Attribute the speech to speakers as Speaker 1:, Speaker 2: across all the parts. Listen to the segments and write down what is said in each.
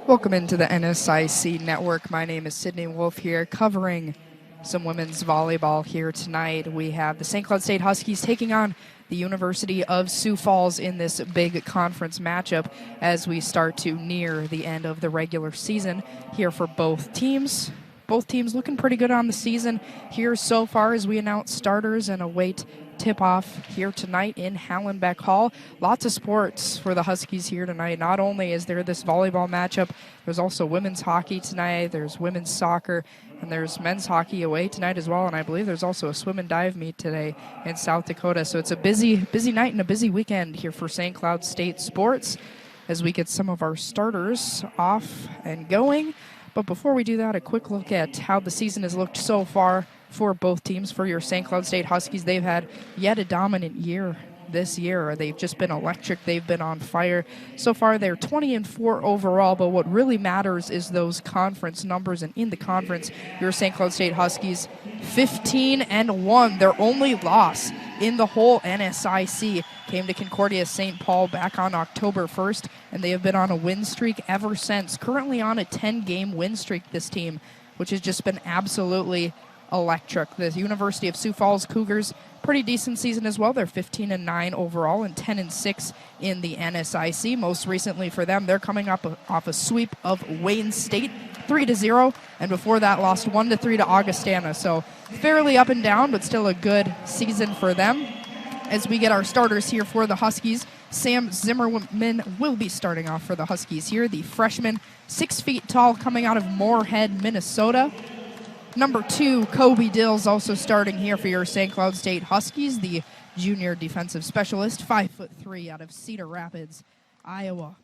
Speaker 1: Welcome into the NSIC Network. My name is Sydney Wolf here, covering some women's volleyball here tonight. We have the St. Cloud State Huskies taking on the University of Sioux Falls in this big conference matchup as we start to near the end of the regular season here for both teams. Both teams looking pretty good on the season here so far as we announce starters and await tip-off here tonight in Hallenbeck Hall. Lots of sports for the Huskies here tonight. Not only is there this volleyball matchup, there's also women's hockey tonight, there's women's soccer, and there's men's hockey away tonight as well, and I believe there's also a swim and dive meet today in South Dakota. So it's a busy night and a busy weekend here for St. Cloud State sports as we get some of our starters off and going. But before we do that, a quick look at how the season has looked so far for both teams. For your St. Cloud State Huskies, they've had yet a dominant year this year. They've just been electric. They've been on fire. So far, they're 20-4 overall, but what really matters is those conference numbers. And in the conference, your St. Cloud State Huskies, 15-1. Their only loss in the whole NSIC came to Concordia St. Paul back on October 1st, and they have been on a win streak ever since. Currently on a 10-game win streak, this team, which has just been absolutely electric. The University of Sioux Falls Cougars, pretty decent season as well. They're 15-9 overall and 10-6 in the NSIC. Most recently for them, they're coming up off a sweep of Wayne State, 3-0, and before that lost 1-3 to Augustana. So fairly up and down, but still a good season for them. As we get our starters here for the Huskies, Sam Zimmerman will be starting off for the Huskies here. The freshman, 6 feet tall, coming out of Moorhead, Minnesota. Number 2, Kobe Dills, also starting here for your St. Cloud State Huskies. The junior defensive specialist, 5'3", out of Cedar Rapids, Iowa.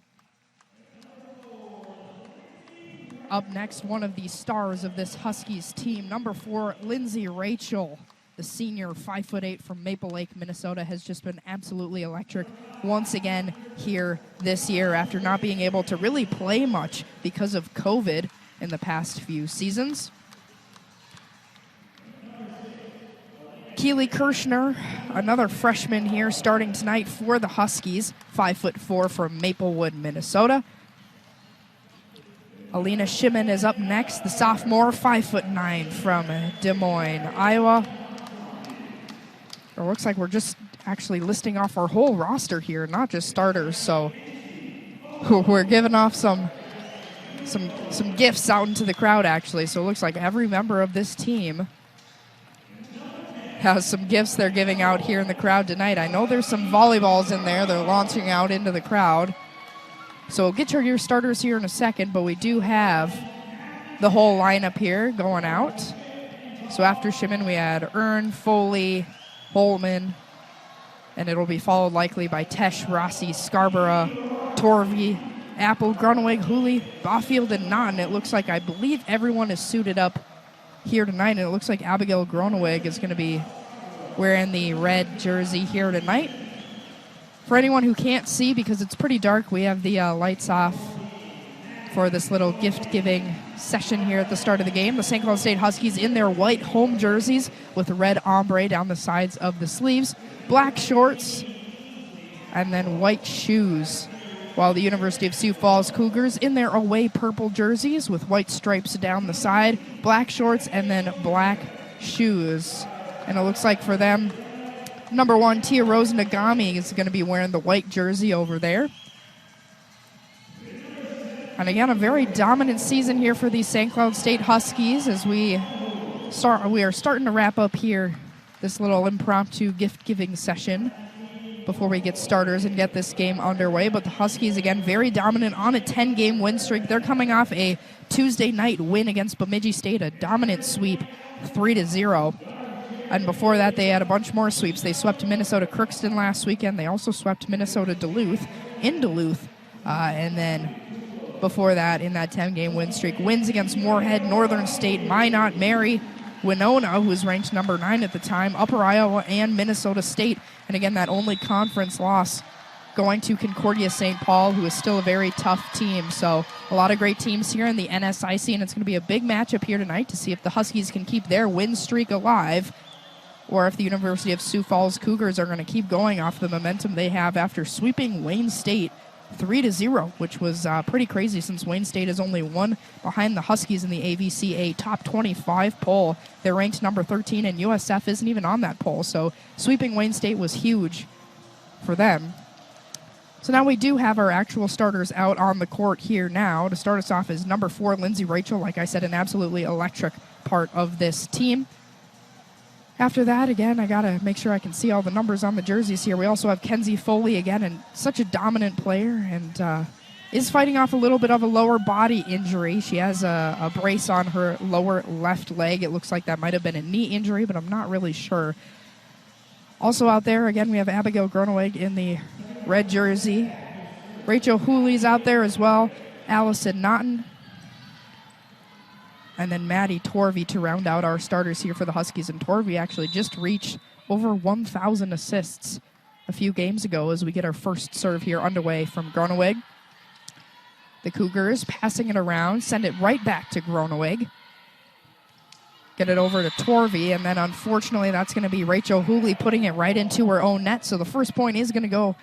Speaker 1: Up next, one of the stars of this Huskies team, number 4, Lindsay Rachel. The senior, 5'8", from Maple Lake, Minnesota, has just been absolutely electric once again here this year after not being able to really play much because of COVID in the past few seasons. Keely Kirshner, another freshman here, starting tonight for the Huskies, 5'4", from Maplewood, Minnesota. Alina Shimon is up next, the sophomore, 5'9", from Des Moines, Iowa. It looks like we're just actually listing off our whole roster here, not just starters, so we're giving off some gifts out into the crowd, actually. So it looks like every member of this team has some gifts they're giving out here in the crowd tonight. I know there's some volleyballs in there they're launching out into the crowd. So we'll get your starters here in a second, but we do have the whole lineup here going out. So after Shimon, we had Ern, Foley, Holman, and it'll be followed likely by Tesh, Rossi, Scarborough, Torvey, Apple, Gruneweg, Hooley, Baffield, and Naughton. It looks like, I believe everyone is suited up here tonight, and it looks like Abigail Groneweg is going to be wearing the red jersey here tonight. For anyone who can't see, because it's pretty dark, we have the lights off for this little gift-giving session here at the start of the game. The St. Cloud State Huskies in their white home jerseys with red ombre down the sides of the sleeves, black shorts, and then white shoes. While the University of Sioux Falls Cougars in their away purple jerseys with white stripes down the side, black shorts, and then black shoes. And it looks like for them, number 1, Tia Rose Nagami is going to be wearing the white jersey over there. And again, a very dominant season here for the St. Cloud State Huskies as we are starting to wrap up here this little impromptu gift-giving session before we get starters and get this game underway. But the Huskies, again, very dominant on a 10-game win streak. They're coming off a Tuesday night win against Bemidji State, a dominant sweep, 3-0. And before that, they had a bunch more sweeps. They swept Minnesota Crookston last weekend. They also swept Minnesota Duluth in Duluth. And then before that, in that 10-game win streak, wins against Moorhead, Northern State, Minot, Mary, Winona, who was ranked number 9 at the time, Upper Iowa, and Minnesota State. And again, that only conference loss going to Concordia St. Paul, who is still a very tough team. So a lot of great teams here in the NSIC, and it's going to be a big matchup here tonight to see if the Huskies can keep their win streak alive or if the University of Sioux Falls Cougars are going to keep going off the momentum they have after sweeping Wayne State 3-0, which was pretty crazy since Wayne State is only one behind the Huskies in the AVCA top 25 poll. They're ranked number 13, and USF isn't even on that poll, so sweeping Wayne State was huge for them. So now we do have our actual starters out on the court here now. To start us off is number 4, Lindsay Rachel. Like I said, an absolutely electric part of this team. After that, again, I got to make sure I can see all the numbers on the jerseys here. We also have Kenzie Foley again, and such a dominant player, and is fighting off a little bit of a lower body injury. She has a brace on her lower left leg. It looks like that might have been a knee injury, but I'm not really sure. Also out there, again, we have Abigail Groneweg in the red jersey. Rachel Hooley's out there as well. Allison Naughton. And then Maddie Torvey to round out our starters here for the Huskies. And Torvey actually just reached over 1,000 assists a few games ago as we get our first serve here underway from Groneweg. The Cougars passing it around, send it right back to Groneweg. Get it over to Torvey, and then unfortunately that's going to be Rachel Hooley putting it right into her own net. So the first point is going to go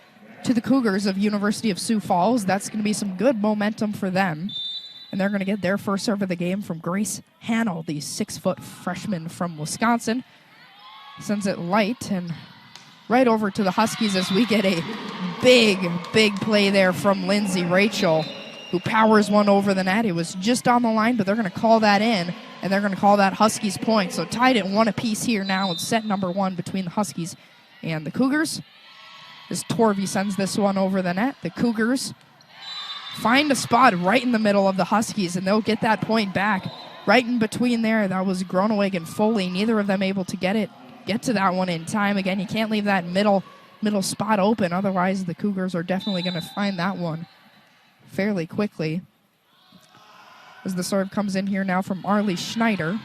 Speaker 1: to the Cougars of University of Sioux Falls. That's going to be some good momentum for them. And they're going to get their first serve of the game from Grace Hannell, the 6-foot freshman from Wisconsin. Sends it light and right over to the Huskies as we get a big play there from Lindsay Rachel, who powers one over the net. It was just on the line, but they're going to call that in, and they're going to call that Huskies point. So tied at 1 apiece here now. It's set number 1 between the Huskies and the Cougars. As Torvey sends this one over the net, the Cougars find a spot right in the middle of the Huskies, and they'll get that point back. Right in between there, that was Groneweg and Foley. Neither of them able to get to that one in time. Again, you can't leave that middle spot open. Otherwise, the Cougars are definitely going to find that one fairly quickly. As the serve comes in here now from Arlie Schneider.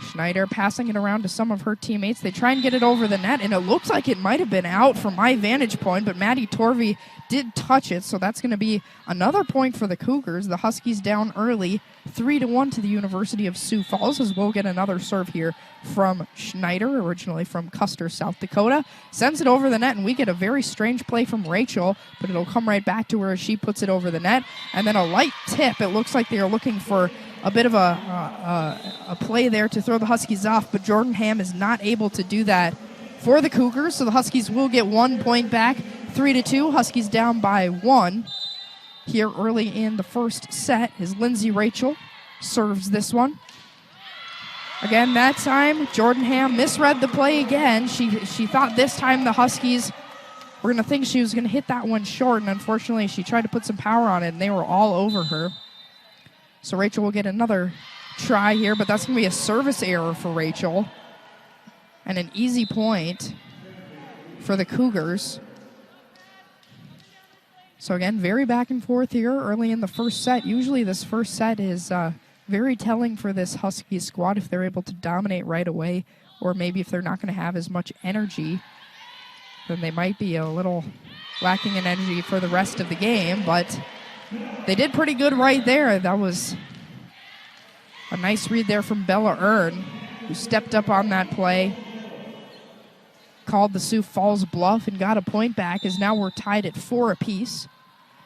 Speaker 1: Schneider passing it around to some of her teammates. They try and get it over the net, and it looks like it might have been out from my vantage point, but Maddie Torvey did touch it, so that's going to be another point for the Cougars. The Huskies down early, 3-1 to the University of Sioux Falls, as we'll get another serve here from Schneider, originally from Custer, South Dakota. Sends it over the net, and we get a very strange play from Rachel, but it'll come right back to her as she puts it over the net. And then a light tip. It looks like they are looking for a bit of a play there to throw the Huskies off, but Jordan Ham is not able to do that for the Cougars, so the Huskies will get 1 point back, 3-2. Huskies down by 1 here early in the first set as Lindsay Rachel serves this one. Again, that time, Jordan Ham misread the play again. She thought this time the Huskies were going to think she was going to hit that one short, and unfortunately she tried to put some power on it, and they were all over her. So Rachel will get another try here, but that's going to be a service error for Rachel. And an easy point for the Cougars. So again, very back and forth here early in the first set. Usually this first set is very telling for this Huskies squad if they're able to dominate right away, or maybe if they're not going to have as much energy, then they might be a little lacking in energy for the rest of the game, but they did pretty good right there. That was a nice read there from Bella Earn, who stepped up on that play, called the Sioux Falls bluff, and got a point back, as now we're tied at 4 apiece.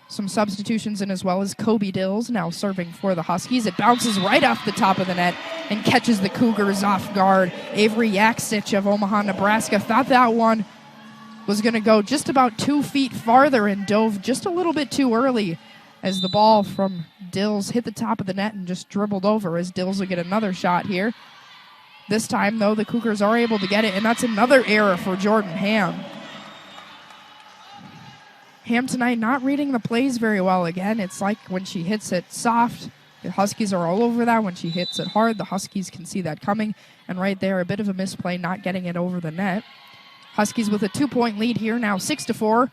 Speaker 1: Some substitutions in as well as Kobe Dills now serving for the Huskies. It bounces right off the top of the net and catches the Cougars off guard. Avery Yaksich of Omaha, Nebraska thought that one was going to go just about 2 feet farther and dove just a little bit too early as the ball from Dills hit the top of the net and just dribbled over, as Dills will get another shot here. This time, though, the Cougars are able to get it, and that's another error for Jordan Ham. Ham tonight not reading the plays very well again. It's like when she hits it soft, the Huskies are all over that. When she hits it hard, the Huskies can see that coming. And right there, a bit of a misplay, not getting it over the net. Huskies with a 2-point lead here, now 6-4.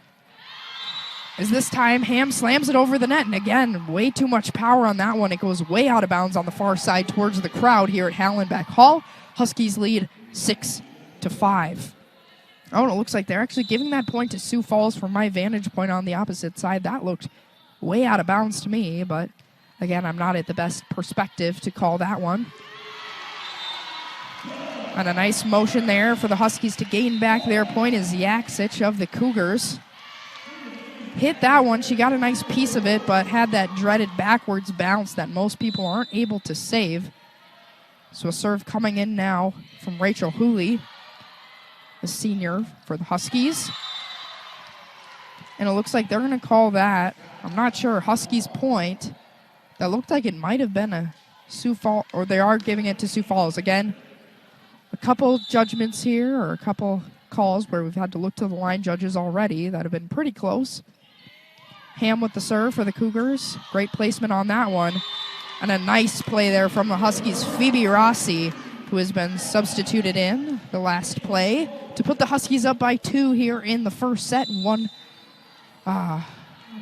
Speaker 1: As this time, Ham slams it over the net, and again, way too much power on that one. It goes way out of bounds on the far side towards the crowd here at Hallenbeck Hall. Huskies lead 6-5. Oh, and it looks like they're actually giving that point to Sioux Falls from my vantage point on the opposite side. That looked way out of bounds to me, but again, I'm not at the best perspective to call that one. And a nice motion there for the Huskies to gain back their point is Yaksich of the Cougars. hit that one. She got a nice piece of it, but had that dreaded backwards bounce that most people aren't able to save. So a serve coming in now from Rachel Hooley, the senior for the Huskies. And it looks like they're going to call that, I'm not sure, Huskies point. That looked like it might have been a Sioux Falls, or they are giving it to Sioux Falls. Again, a couple judgments here, or a couple calls where we've had to look to the line judges already that have been pretty close. Ham with the serve for the Cougars. Great placement on that one. And a nice play there from the Huskies' Phoebe Rossi, who has been substituted in the last play to put the Huskies up by 2 here in the first set. And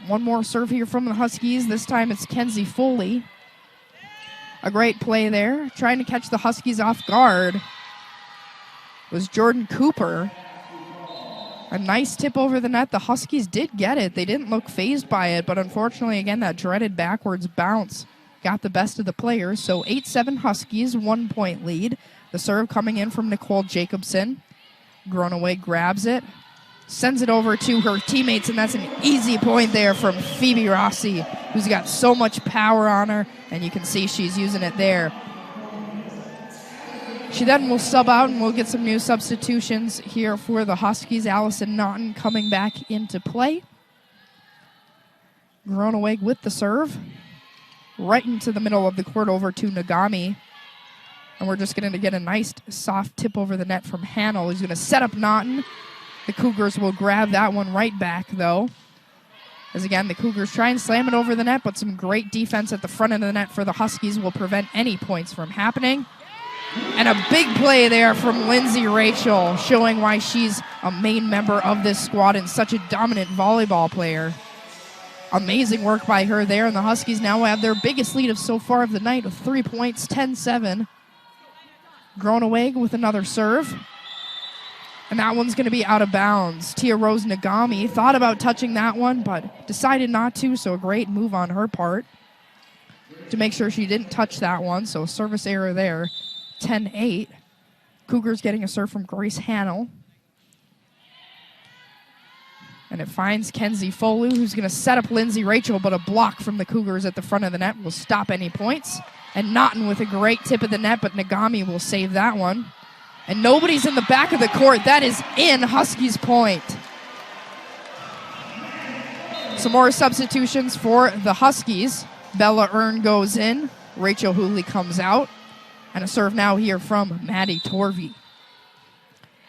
Speaker 1: one more serve here from the Huskies. This time it's Kenzie Foley. A great play there. Trying to catch the Huskies off guard was Jordan Cooper. A nice tip over the net. The Huskies did get it. They didn't look fazed by it, but unfortunately, again, that dreaded backwards bounce got the best of the players. So 8-7 Huskies, 1 point lead. The serve coming in from Nicole Jacobson. Gronaway grabs it, sends it over to her teammates, and that's an easy point there from Phoebe Rossi, who's got so much power on her, and you can see she's using it there. She then will sub out, and we'll get some new substitutions here for the Huskies. Allison Naughton coming back into play. Gronaway with the serve. Right into the middle of the court over to Nagami. And we're just going to get a nice soft tip over the net from Hannell. He's going to set up Naughton. The Cougars will grab that one right back, though. As again, the Cougars try and slam it over the net, but some great defense at the front of the net for the Huskies will prevent any points from happening. And a big play there from Lindsay Rachel, showing why she's a main member of this squad and such a dominant volleyball player. Amazing work by her there, and the Huskies now have their biggest lead of so far of the night with 3 points, 10-7. Gronaway with another serve. And that one's going to be out of bounds. Tia Rose Nagami thought about touching that one, but decided not to, so a great move on her part to make sure she didn't touch that one. So a service error there, 10-8. Cougars getting a serve from Grace Hannell. And it finds Kenzie Foley, who's going to set up Lindsay Rachel, but a block from the Cougars at the front of the net will stop any points. And Naughton with a great tip of the net, but Nagami will save that one. And nobody's in the back of the court. That is in Huskies point. Some more substitutions for the Huskies. Bella Earn goes in. Rachel Hooley comes out. And a serve now here from Maddie Torvey.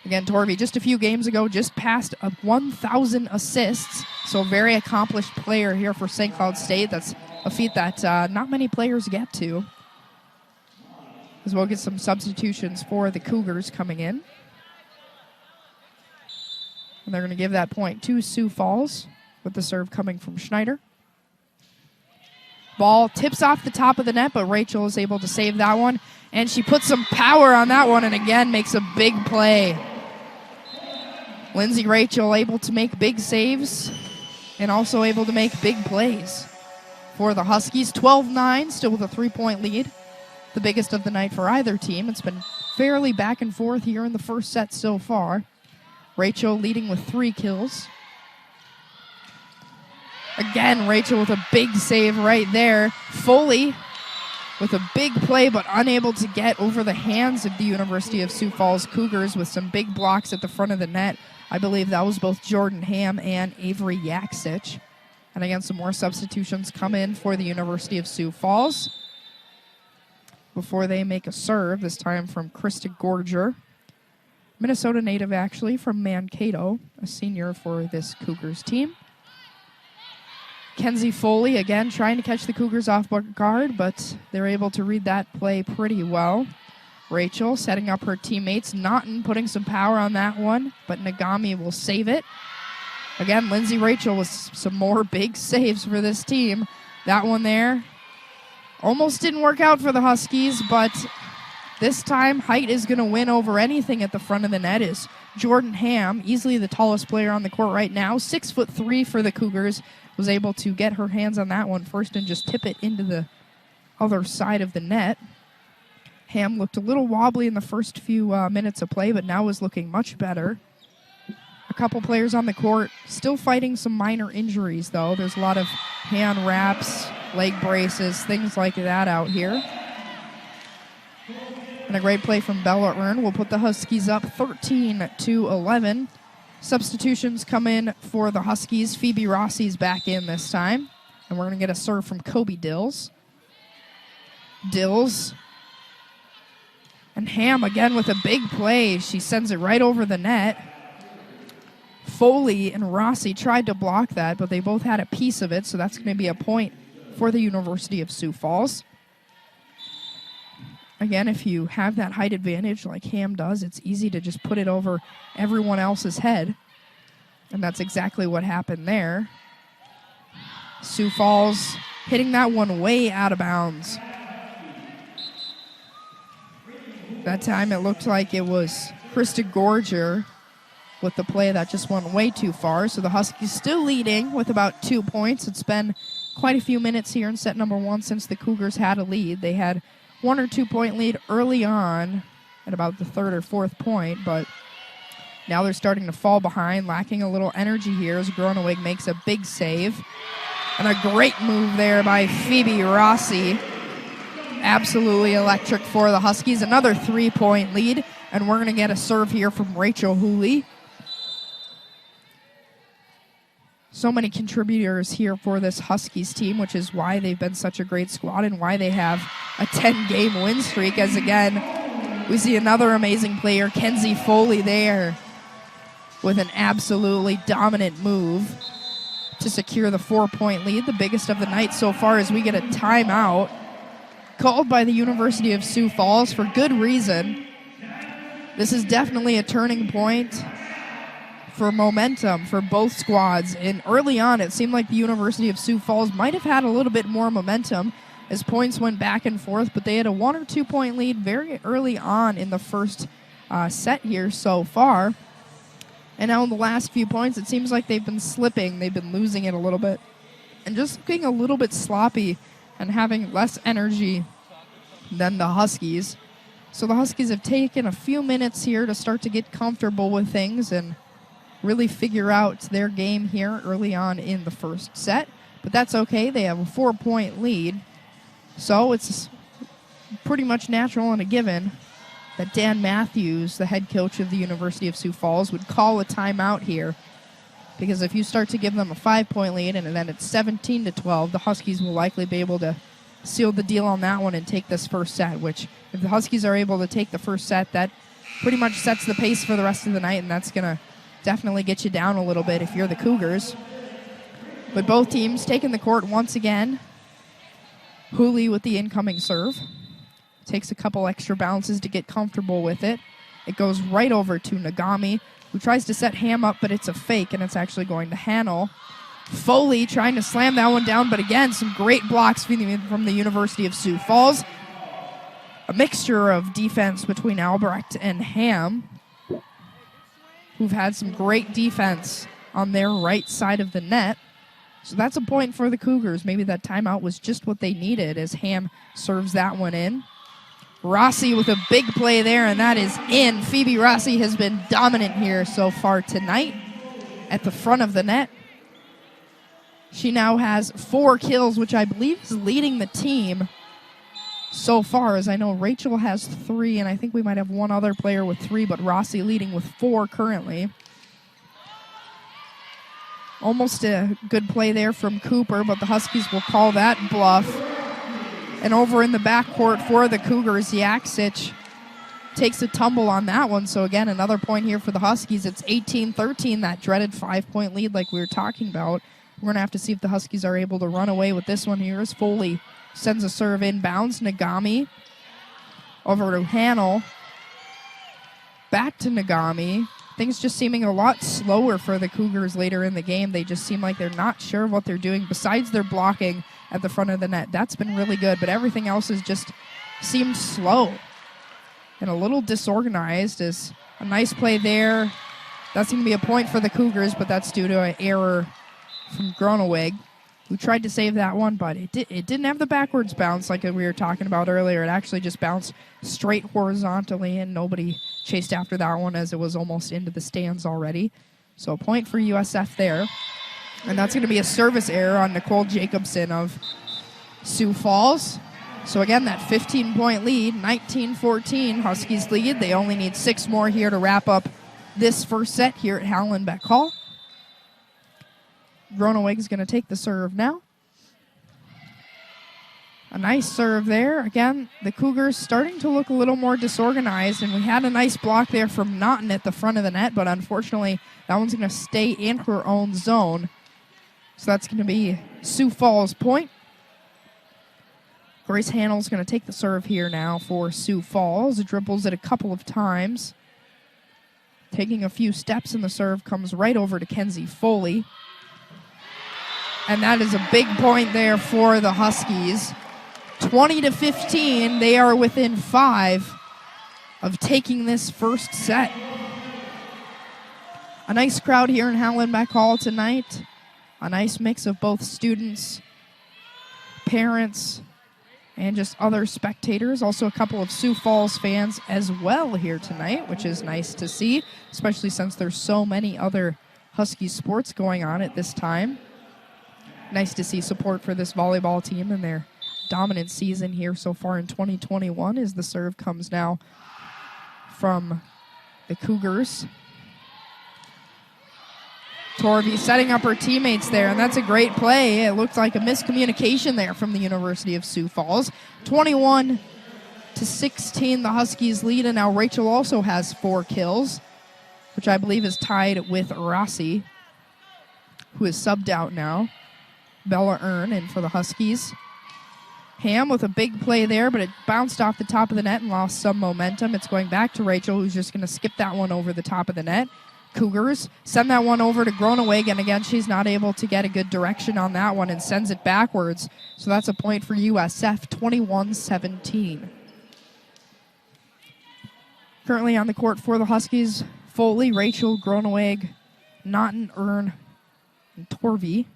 Speaker 1: Again, Torvey, just a few games ago, just passed 1,000 assists. So a very accomplished player here for St. Cloud State. That's a feat that not many players get to. As we'll get some substitutions for the Cougars coming in. And they're going to give that point to Sioux Falls with the serve coming from Schneider. Ball tips off the top of the net, but Rachel is able to save that one. And she puts some power on that one and again makes a big play. Lindsay Rachel able to make big saves and also able to make big plays for the Huskies. 12-9, still with a 3-point lead. The biggest of the night for either team. It's been fairly back and forth here in the first set so far. Rachel leading with 3 kills. Again, Rachel with a big save right there. Foley with a big play, but unable to get over the hands of the University of Sioux Falls Cougars with some big blocks at the front of the net. I believe that was both Jordan Ham and Avery Yaksich. And again, some more substitutions come in for the University of Sioux Falls before they make a serve, this time from Krista Gorger. Minnesota native, actually, from Mankato, a senior for this Cougars team. Kenzie Foley, again, trying to catch the Cougars off guard, but they're able to read that play pretty well. Rachel setting up her teammates. Naughton putting some power on that one, but Nagami will save it. Again, Lindsay Rachel with some more big saves for this team. That one there almost didn't work out for the Huskies, but this time height is going to win over anything at the front of the net. Is Jordan Ham, easily the tallest player on the court right now, 6'3" for the Cougars, was able to get her hands on that one first and just tip it into the other side of the net. Ham looked a little wobbly in the first few minutes of play, but now is looking much better. A couple players on the court. Still fighting some minor injuries, though. There's a lot of hand wraps, leg braces, things like that out here. And a great play from Bella Earn will put the Huskies up 13-11. Substitutions come in for the Huskies. Phoebe Rossi's back in this time. And we're going to get a serve from Kobe Dills. Dills. And Ham again with a big play. She sends it right over the net. Foley and Rossi tried to block that, but they both had a piece of it, so that's going to be a point for the University of Sioux Falls. Again, if you have that height advantage like Ham does, it's easy to just put it over everyone else's head. And that's exactly what happened there. Sioux Falls hitting that one way out of bounds. That time it looked like it was Krista Gorger with the play that just went way too far. So the Huskies still leading with about 2 points. It's been quite a few minutes here in set number 1 since the Cougars had a lead. They had 1 or 2 point lead early on at about the 3rd or 4th point, but now they're starting to fall behind, lacking a little energy here as Groneweg makes a big save. And a great move there by Phoebe Rossi. Absolutely electric for the Huskies. Another 3-point lead, and we're going to get a serve here from Rachel Hooley. So many contributors here for this Huskies team, which is why they've been such a great squad and why they have a 10-game win streak. As again, we see another amazing player, Kenzie Foley there with an absolutely dominant move to secure the 4-point lead, the biggest of the night so far, as we get a timeout called by the University of Sioux Falls for good reason. This is definitely a turning point for momentum for both squads. And early on, it seemed like the University of Sioux Falls might have had a little bit more momentum as points went back and forth, but they had a 1 or 2 point lead very early on in the first set here so far. And now in the last few points, it seems like they've been slipping. They've been losing it a little bit and just looking a little bit sloppy and having less energy than the Huskies. So the Huskies have taken a few minutes here to start to get comfortable with things and really figure out their game here early on in the first set. But that's okay. They have a 4-point lead. So it's pretty much natural and a given that Dan Matthews, the head coach of the University of Sioux Falls, would call a timeout here. Because if you start to give them a 5-point lead and then it's 17-12, the Huskies will likely be able to seal the deal on that one and take this first set, which if the Huskies are able to take the first set, that pretty much sets the pace for the rest of the night, and that's going to definitely get you down a little bit if you're the Cougars. But both teams taking the court once again. Hooley with the incoming serve. Takes a couple extra bounces to get comfortable with it. It goes right over to Nagami, who tries to set Ham up, but it's a fake, and it's actually going to Hannell. Foley trying to slam that one down, but again, some great blocks from the University of Sioux Falls. A mixture of defense between Albrecht and Ham, who've had some great defense on their right side of the net. So that's a point for the Cougars. Maybe that timeout was just what they needed as Ham serves that one in. Rossi with a big play there, and that is in. Phoebe Rossi has been dominant here so far tonight at the front of the net. She now has 4 kills, which I believe is leading the team so far, as I know Rachel has 3, and I think we might have one other player with 3, but Rossi leading with 4 currently. Almost a good play there from Cooper, but the Huskies will call that bluff. And over in the backcourt for the Cougars, Yaksic takes a tumble on that one. So again, another point here for the Huskies. It's 18-13, that dreaded 5-point lead like we were talking about. We're going to have to see if the Huskies are able to run away with this one here as Foley sends a serve inbounds. Nagami over to Hannell. Back to Nagami. Things just seeming a lot slower for the Cougars later in the game. They just seem like they're not sure what they're doing besides their blocking at the front of the net. That's been really good, but everything else has just seemed slow and a little disorganized. As a nice play there. That's going to be a point for the Cougars, but that's due to an error from Groneweg, who tried to save that one, but it didn't have the backwards bounce like we were talking about earlier. It actually just bounced straight horizontally, and nobody chased after that one as it was almost into the stands already. So a point for USF there. And that's going to be a service error on Nicole Jacobson of Sioux Falls. So again, that 15-point lead, 19-14, Huskies lead. They only need 6 more here to wrap up this first set here at Hallenbeck Hall. Groeneweg is going to take the serve now. A nice serve there. Again, the Cougars starting to look a little more disorganized, and we had a nice block there from Naughton at the front of the net, but unfortunately, that one's going to stay in her own zone. So that's going to be Sioux Falls' point. Grace Hanel's going to take the serve here now for Sioux Falls. Dribbles it a couple of times. Taking a few steps, and the serve comes right over to Kenzie Foley. And that is a big point there for the Huskies. 20-15, they are within 5 of taking this first set. A nice crowd here in Hallenbeck Hall tonight. A nice mix of both students, parents, and just other spectators. Also a couple of Sioux Falls fans as well here tonight, which is nice to see, especially since there's so many other Husky sports going on at this time. Nice to see support for this volleyball team and their dominant season here so far in 2021 as the serve comes now from the Cougars. Torvey setting up her teammates there, and that's a great play. It looked like a miscommunication there from the University of Sioux Falls. 21-16, the Huskies lead, and now Rachel also has 4 kills, which I believe is tied with Rossi, who is subbed out now. Bella Earn in for the Huskies. Ham with a big play there, but it bounced off the top of the net and lost some momentum. It's going back to Rachel, who's just going to skip that one over the top of the net. Cougars send that one over to Groeneweg, and again, she's not able to get a good direction on that one and sends it backwards. So that's a point for USF, 21-17. Currently on the court for the Huskies, Foley, Rachel, Groeneweg, Naughton, Earn, and Torvey.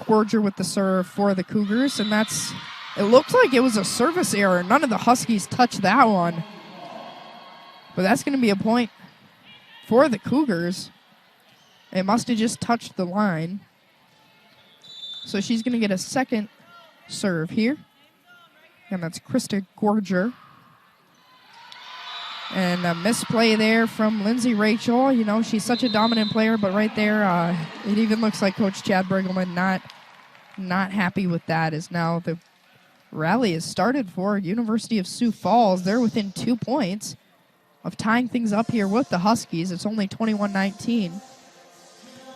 Speaker 1: Gorger with the serve for the Cougars, and it looks like it was a service error. None of the Huskies touched that one. But that's going to be a point for the Cougars. It must have just touched the line. So she's going to get a second serve here. And that's Krista Gorger. And a misplay there from Lindsay Rachel. You know, she's such a dominant player, but right there, it even looks like Coach Chad Brigelman not happy with that, as now the rally has started for University of Sioux Falls. They're within 2 points of tying things up here with the Huskies. It's only 21-19.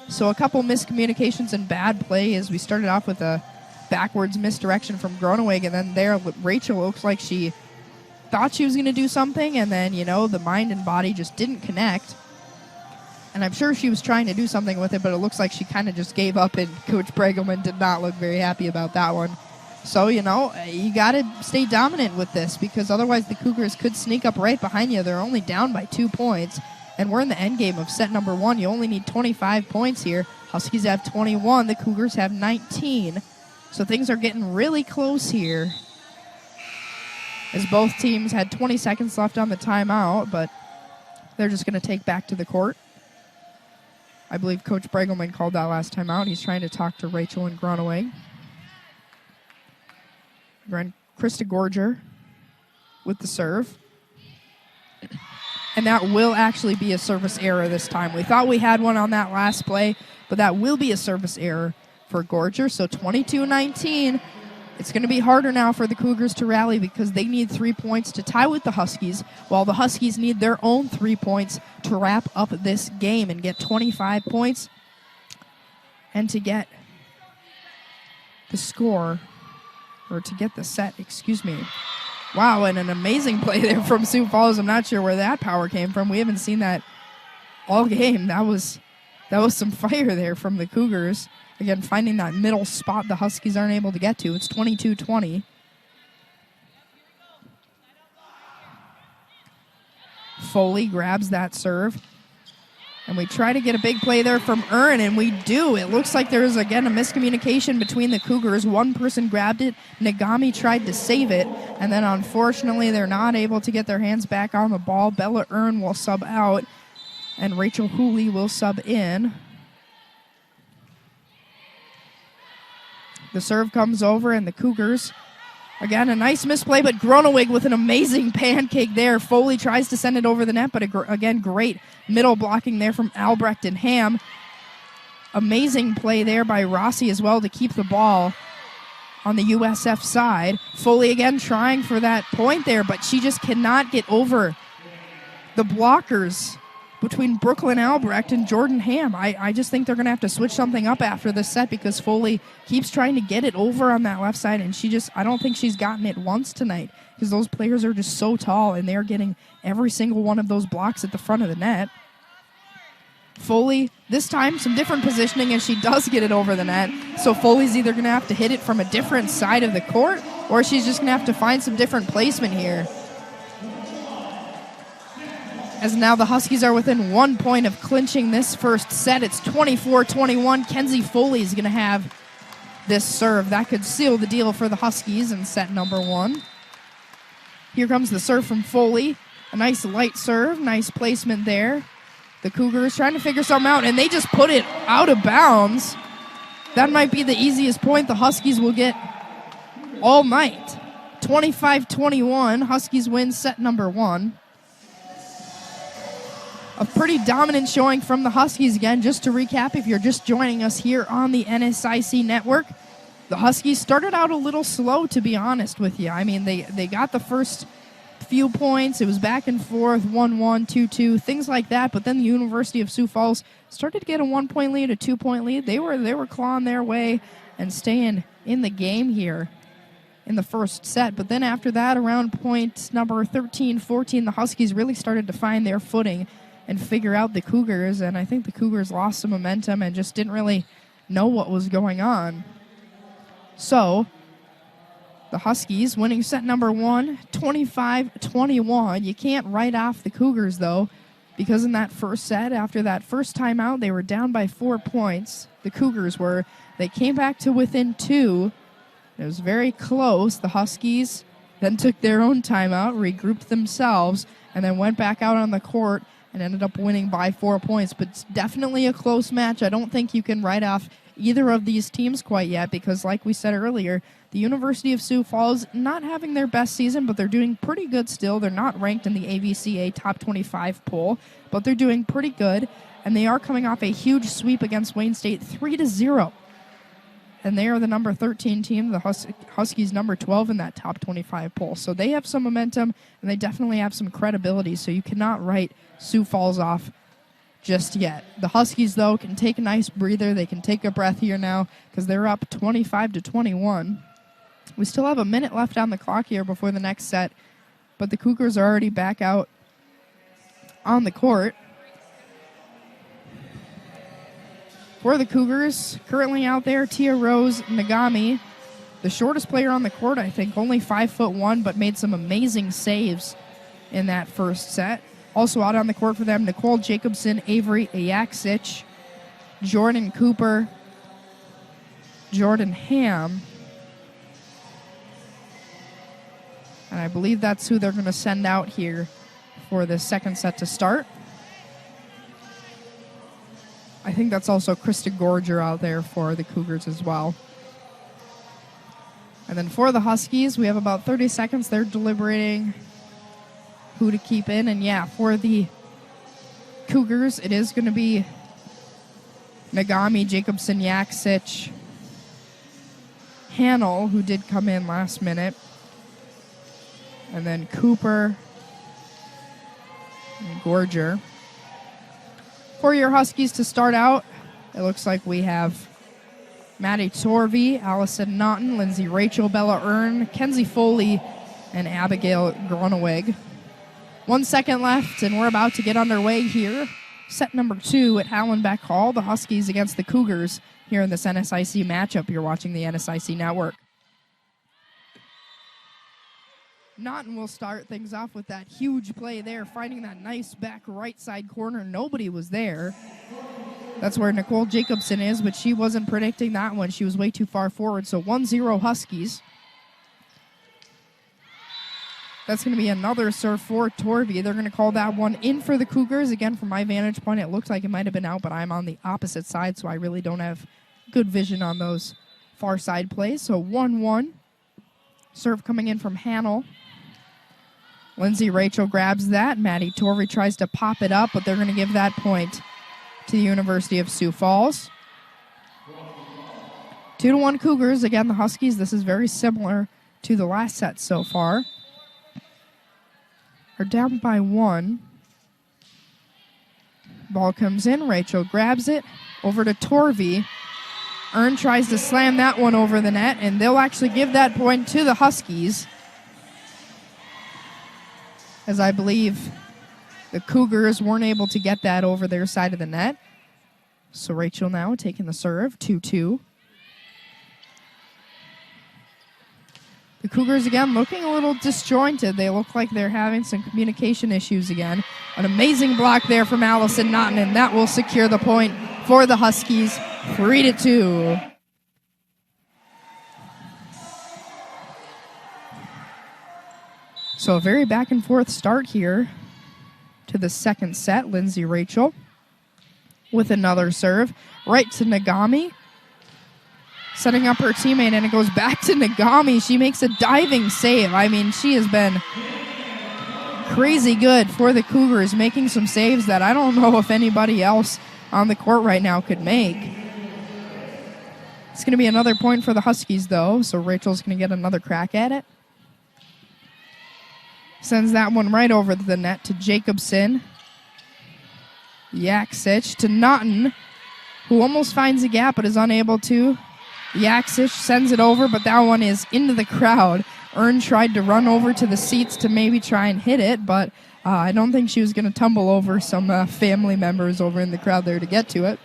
Speaker 1: So a couple miscommunications and bad play as we started off with a backwards misdirection from Groeneweg, and then there Rachel looks like she thought she was going to do something, and then, you know, the mind and body just didn't connect. And I'm sure she was trying to do something with it, but it looks like she kind of just gave up, and Coach Brigelman did not look very happy about that one. So, you know, you got to stay dominant with this, because otherwise the Cougars could sneak up right behind you. They're only down by 2 points, and we're in the end game of set number 1. You only need 25 points here. Huskies have 21. The Cougars have 19. So things are getting really close here, as both teams had 20 seconds left on the timeout, but they're just going to take back to the court. I believe Coach Brigelman called that last time out. He's trying to talk to Rachel and Groeneweg. Krista Gorger with the serve. And that will actually be a service error this time. We thought we had one on that last play, but that will be a service error for Gorger. So 22-19. It's going to be harder now for the Cougars to rally, because they need 3 points to tie with the Huskies, while the Huskies need their own 3 points to wrap up this game and get 25 points and to get the score, or to get the set, excuse me. Wow, and an amazing play there from Sioux Falls. I'm not sure where that power came from. We haven't seen that all game. That was some fire there from the Cougars. Again, finding that middle spot the Huskies aren't able to get to. It's 22-20. Foley grabs that serve. And we try to get a big play there from Earn, and we do. It looks like there's, again, a miscommunication between the Cougars. One person grabbed it. Nagami tried to save it. And then, unfortunately, they're not able to get their hands back on the ball. Bella Earn will sub out. And Rachel Hooley will sub in. The serve comes over, and the Cougars, again, a nice misplay, but Gronewig with an amazing pancake there. Foley tries to send it over the net, but again, great middle blocking there from Albrecht and Ham. Amazing play there by Rossi as well to keep the ball on the USF side. Foley again trying for that point there, but she just cannot get over the blockers between Brooklyn Albrecht and Jordan Ham. I just think they're going to have to switch something up after this set because Foley keeps trying to get it over on that left side, and I don't think she's gotten it once tonight because those players are just so tall, and they're getting every single one of those blocks at the front of the net. Foley, this time, some different positioning, and she does get it over the net. So Foley's either going to have to hit it from a different side of the court, or she's just going to have to find some different placement here. As now the Huskies are within 1 point of clinching this first set. It's 24-21. Kenzie Foley is going to have this serve. That could seal the deal for the Huskies in set number 1. Here comes the serve from Foley. A nice light serve, nice placement there. The Cougars trying to figure something out, and they just put it out of bounds. That might be the easiest point the Huskies will get all night. 25-21, Huskies win set number 1. A pretty dominant showing from the Huskies again. Just to recap, if you're just joining us here on the NSIC network, the Huskies started out a little slow, to be honest with you. I mean, they got the first few points. It was back and forth, 1-1, 2-2, things like that. But then the University of Sioux Falls started to get a 1-point lead, a 2-point lead. They were clawing their way and staying in the game here in the first set. But then after that, around point number 13, 14, the Huskies really started to find their footing and figure out the Cougars. And I think the Cougars lost some momentum and just didn't really know what was going on. So the Huskies winning set number 1, 25-21. You can't write off the Cougars, though, because in that first set, after that first timeout, they were down by 4 points. The Cougars were. They came back to within 2. It was very close. The Huskies then took their own timeout, regrouped themselves, and then went back out on the court and ended up winning by 4 points. But it's definitely a close match. I don't think you can write off either of these teams quite yet because, like we said earlier, the University of Sioux Falls not having their best season, but they're doing pretty good still. They're not ranked in the AVCA top 25 poll, but they're doing pretty good, and they are coming off a huge sweep against Wayne State, 3-0. And they are the number 13 team, the Huskies number 12 in that top 25 poll. So they have some momentum, and they definitely have some credibility, so you cannot write Sioux Falls off just yet. The Huskies, though, can take a nice breather. They can take a breath here now because they're up 25-21. We still have a minute left on the clock here before the next set, but the Cougars are already back out on the court. For the Cougars, currently out there, Tia Rose Nagami, the shortest player on the court, I think, only 5'1", but made some amazing saves in that first set. Also out on the court for them, Nicole Jacobson, Avery Ayaksich, Jordan Cooper, Jordan Ham. And I believe that's who they're going to send out here for the second set to start. I think that's also Krista Gorger out there for the Cougars as well. And then for the Huskies, we have about 30 seconds. They're deliberating who to keep in. And yeah, for the Cougars, it is going to be Nagami, Jacobson, Yaksich, Hannell, who did come in last minute. And then Cooper and Gorger. For your Huskies to start out, it looks like we have Maddie Torvey, Allison Naughton, Lindsay Rachel, Bella Earn, Kenzie Foley, and Abigail Gronewig. 1 second left, and we're about to get underway here. Set number 2 at Hallenbeck Hall. The Huskies against the Cougars here in this NSIC matchup. You're watching the NSIC Network. Naughton will start things off with that huge play there, finding that nice back right side corner. Nobody was there. That's where Nicole Jacobson is, but she wasn't predicting that one. She was way too far forward, so 1-0 Huskies. That's going to be another serve for Torvey. They're going to call that one in for the Cougars. Again, from my vantage point, it looked like it might have been out, but I'm on the opposite side, so I really don't have good vision on those far side plays. So 1-1. Serve coming in from Hannell. Lindsay Rachel grabs that. Maddie Torvey tries to pop it up, but they're going to give that point to the University of Sioux Falls. 2-1 Cougars. Again, the Huskies, this is very similar to the last set so far. Are down by 1. Ball comes in. Rachel grabs it. Over to Torvey. Earn tries to slam that one over the net, and they'll actually give that point to the Huskies. As I believe the Cougars weren't able to get that over their side of the net. So Rachel now taking the serve, 2-2. The Cougars, again, looking a little disjointed. They look like they're having some communication issues again. An amazing block there from Allison Naughton, and that will secure the point for the Huskies, 3-2. So a very back-and-forth start here to the second set. Lindsay Rachel with another serve. Right to Nagami. Setting up her teammate, and it goes back to Nagami. She makes a diving save. I mean, she has been crazy good for the Cougars, making some saves that I don't know if anybody else on the court right now could make. It's going to be another point for the Huskies, though, so Rachel's going to get another crack at it. Sends that one right over the net to Jacobson. Yaksich to Naughton, who almost finds a gap but is unable to. Yaksich sends it over, but that one is into the crowd. Earn tried to run over to the seats to maybe try and hit it, but I don't think she was going to tumble over some family members over in the crowd there to get to it.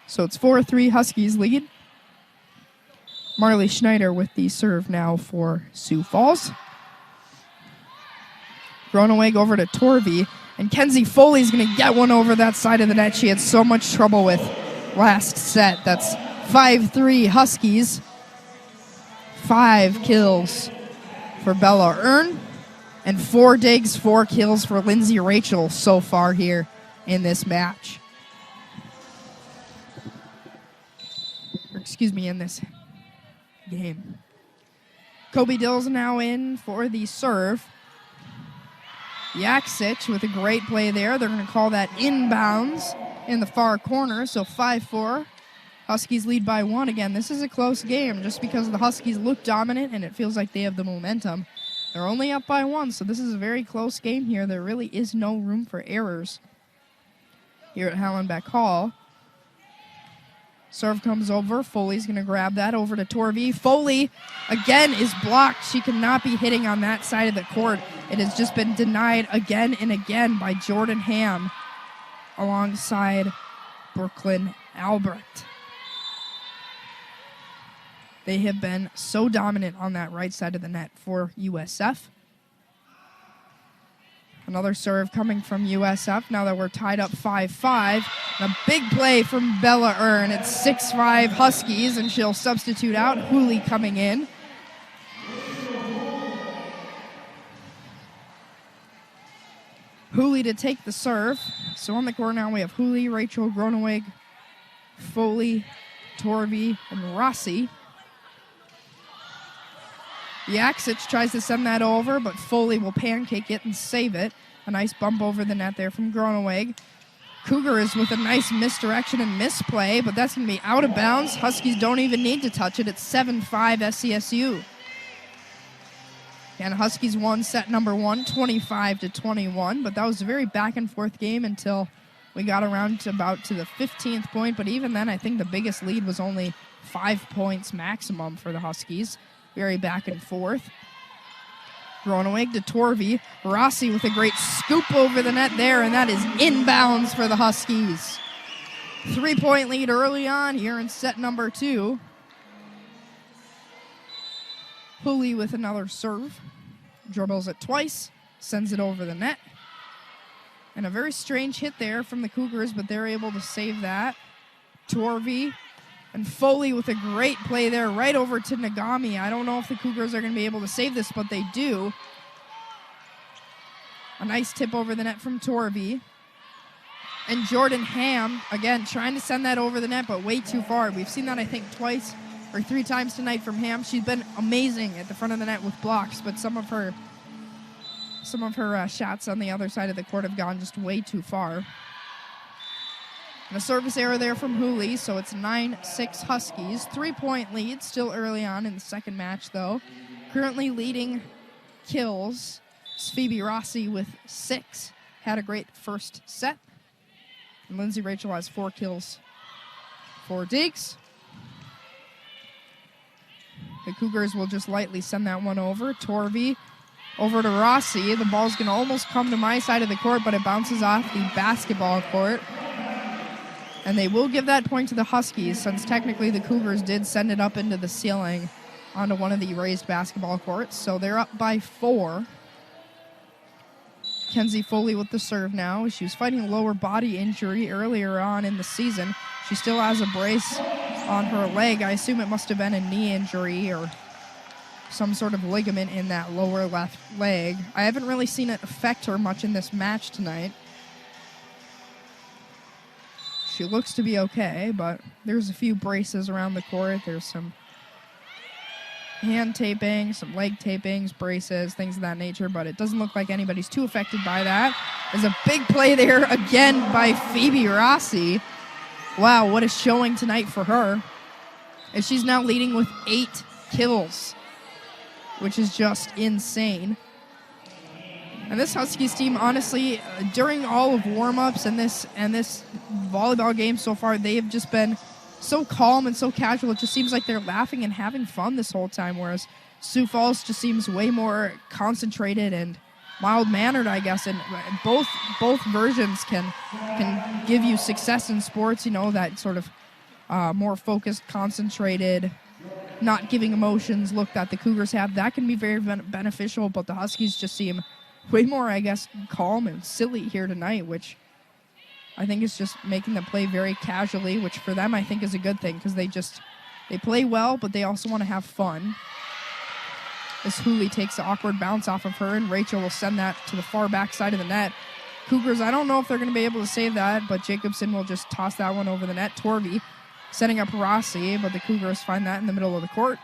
Speaker 1: So it's 4-3 Huskies lead. Marley Schneider with the serve now for Sioux Falls. Groeneweg over to Torvey, and Kenzie Foley's going to get one over that side of the net she had so much trouble with last set. That's 5-3 Huskies. 5 kills for Bella Earn, and 4 digs, 4 kills for Lindsay Rachel so far here in this match. In this game. Kobe Dill's now in for the serve. Yaksich with a great play there. They're going to call that inbounds in the far corner, so 5-4. Huskies lead by 1. Again, this is a close game just because the Huskies look dominant and it feels like they have the momentum. They're only up by 1, so this is a very close game here. There really is no room for errors here at Hallenbeck Hall. Serve comes over. Foley's going to grab that over to Torvey. Foley, again, is blocked. She cannot be hitting on that side of the court. It has just been denied again and again by Jordan Ham alongside Brooklyn Albrecht. They have been so dominant on that right side of the net for USF. Another serve coming from USF now that we're tied up 5-5. A big play from Bella Earn. It's 6-5 Huskies, and she'll substitute out. Hooley coming in. Hooley to take the serve. So on the court now we have Hooley, Rachel, Groeneweg, Foley, Torvey, and Rossi. Yaksich tries to send that over, but Foley will pancake it and save it. A nice bump over the net there from Groeneweg. Cougars with a nice misdirection and misplay, but that's going to be out of bounds. Huskies don't even need to touch it. It's 7-5 SCSU. And Huskies won set number 1, 25-21, but that was a very back-and-forth game until we got around to about to the 15th point, but even then I think the biggest lead was only 5 points maximum for the Huskies. Very back and forth. Groeneweg to Torvey. Rossi with a great scoop over the net there, and that is inbounds for the Huskies. 3-point lead early on here in set number 2. Hooley with another serve. Dribbles it twice, sends it over the net. And a very strange hit there from the Cougars, but they're able to save that. Torvey And Foley with a great play there right over to Nagami. I don't know if the Cougars are going to be able to save this, but they do. A nice tip over the net from Torvey. And Jordan Ham, again, trying to send that over the net, but way too far. We've seen that, I think, twice or 3 times tonight from Ham. She's been amazing at the front of the net with blocks, but some of her shots on the other side of the court have gone just way too far. And a service error there from Hooley, so it's 9-6 Huskies. 3-point lead, still early on in the second match, though. Currently leading kills is Phoebe Rossi with 6. Had a great first set. And Lindsay Rachel has 4 kills for Deeks. The Cougars will just lightly send that one over. Torvey over to Rossi. The ball's going to almost come to my side of the court, but it bounces off the basketball court. And they will give that point to the Huskies, since technically the Cougars did send it up into the ceiling onto one of the raised basketball courts. So they're up by 4. Kenzie Foley with the serve now. She was fighting a lower body injury earlier on in the season. She still has a brace on her leg. I assume it must have been a knee injury or some sort of ligament in that lower left leg. I haven't really seen it affect her much in this match tonight. She looks to be okay, but there's a few braces around the court. There's some hand taping, some leg tapings, braces, things of that nature, but it doesn't look like anybody's too affected by that. There's a big play there again by Phoebe Rossi. Wow, what a showing tonight for her. And she's now leading with 8 kills, which is just insane. And this Huskies team, honestly, during all of warm-ups and this volleyball game so far, they have just been so calm and so casual. It just seems like they're laughing and having fun this whole time, whereas Sioux Falls just seems way more concentrated and mild-mannered, I guess. And both versions can give you success in sports, you know, that sort of more focused, concentrated, not giving emotions look that the Cougars have. That can be very beneficial, but the Huskies just seem way more, I guess, calm and silly here tonight, which I think is just making them play very casually, which for them I think is a good thing, because they play well, but they also want to have fun. As Hooley takes the awkward bounce off of her, and Rachel will send that to the far back side of the net. Cougars, I don't know if they're going to be able to save that, but Jacobson will just toss that one over the net. Torvey setting up Rossi, but the Cougars find that in the middle of the court.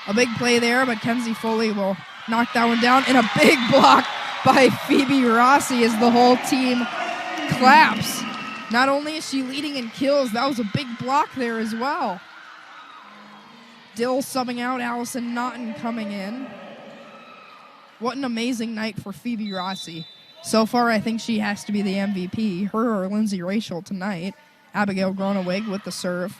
Speaker 1: A big play there, but Kenzie Foley will knock that one down, and a big block by Phoebe Rossi as the whole team claps. Not only is she leading in kills, that was a big block there as well. Dill subbing out, Allison Naughton coming in. What an amazing night for Phoebe Rossi. So far, I think she has to be the MVP, her or Lindsay Rachel tonight. Abigail Gronewig with the serve.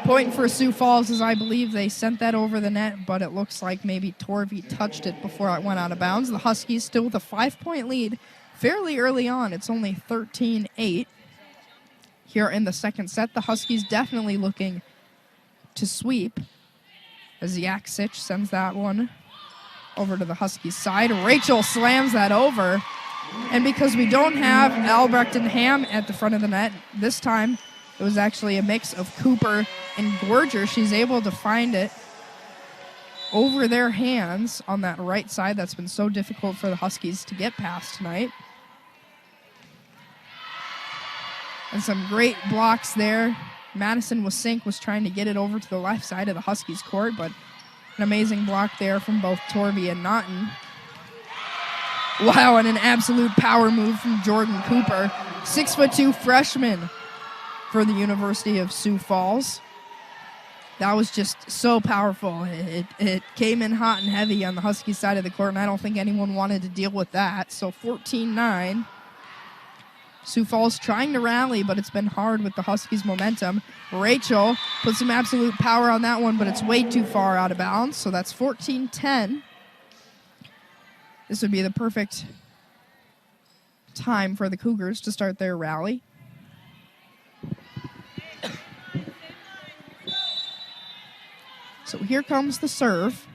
Speaker 1: Point for Sioux Falls, as I believe they sent that over the net, but it looks like maybe Torvey touched it before it went out of bounds. The Huskies still with a 5-point lead fairly early on. It's only 13-8 here in the second set. The Huskies definitely looking to sweep as Yaksich sends that one over to the Huskies side. Rachel slams that over, and because we don't have Albrecht and Ham at the front of the net, this time it was actually a mix of Cooper and Gorger. She's able to find it over their hands on that right side. That's been so difficult for the Huskies to get past tonight. And some great blocks there. Madison Wasink was trying to get it over to the left side of the Huskies court, but an amazing block there from both Torvey and Naughton. Wow, and an absolute power move from Jordan Cooper. 6'2" freshman for the University of Sioux Falls. That was just so powerful. It came in hot and heavy on the Huskies side of the court, and I don't think anyone wanted to deal with that. So 14-9. Sioux Falls trying to rally, but it's been hard with the Huskies' momentum. Rachel put some absolute power on that one, but it's way too far out of bounds. So that's 14-10. This would be the perfect time for the Cougars to start their rally. So here comes the serve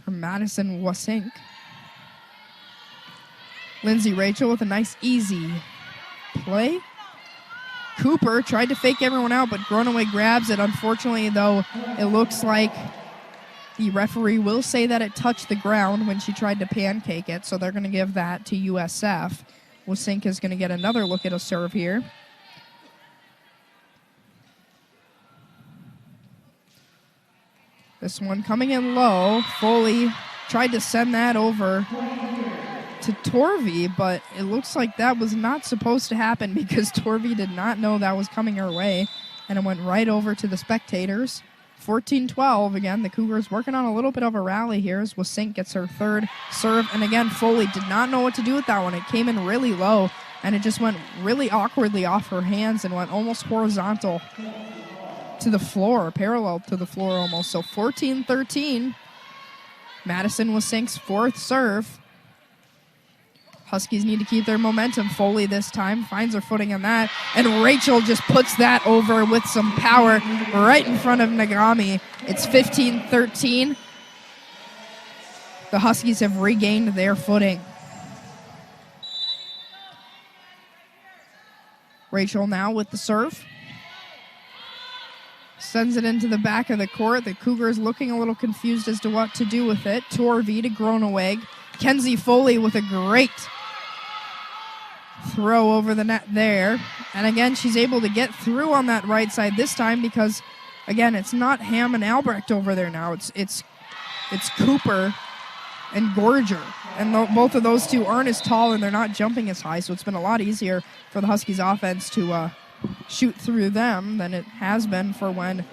Speaker 1: from Madison Wasink. Lindsay Rachel with a nice, easy play. Cooper tried to fake everyone out, but Gronaway grabs it. Unfortunately, though, it looks like the referee will say that it touched the ground when she tried to pancake it, so they're going to give that to USF. Wasink is going to get another look at a serve here. This one coming in low. Foley tried to send that over to Torvey, but it looks like that was not supposed to happen because Torvey did not know that was coming her way, and it went right over to the spectators. 14-12. Again, the Cougars working on a little bit of a rally here as Wasink gets her third serve. And again, Foley did not know what to do with that one. It came in really low, and it just went really awkwardly off her hands and went almost horizontal to the floor, parallel to the floor almost. So 14-13. Madison Wasink's fourth serve. Huskies need to keep their momentum. Foley this time finds her footing on that, and Rachel just puts that over with some power right in front of Nagami. It's 15-13. The Huskies have regained their footing. Rachel now with the serve. Sends it into the back of the court. The Cougars looking a little confused as to what to do with it. Torvey to Groneweg. Kenzie Foley with a great throw over the net there. And again, she's able to get through on that right side this time because, again, it's not Ham and Albrecht over there now. It's Cooper and Gorger. And both of those two aren't as tall and they're not jumping as high, so it's been a lot easier for the Huskies offense to shoot through them than it has been for when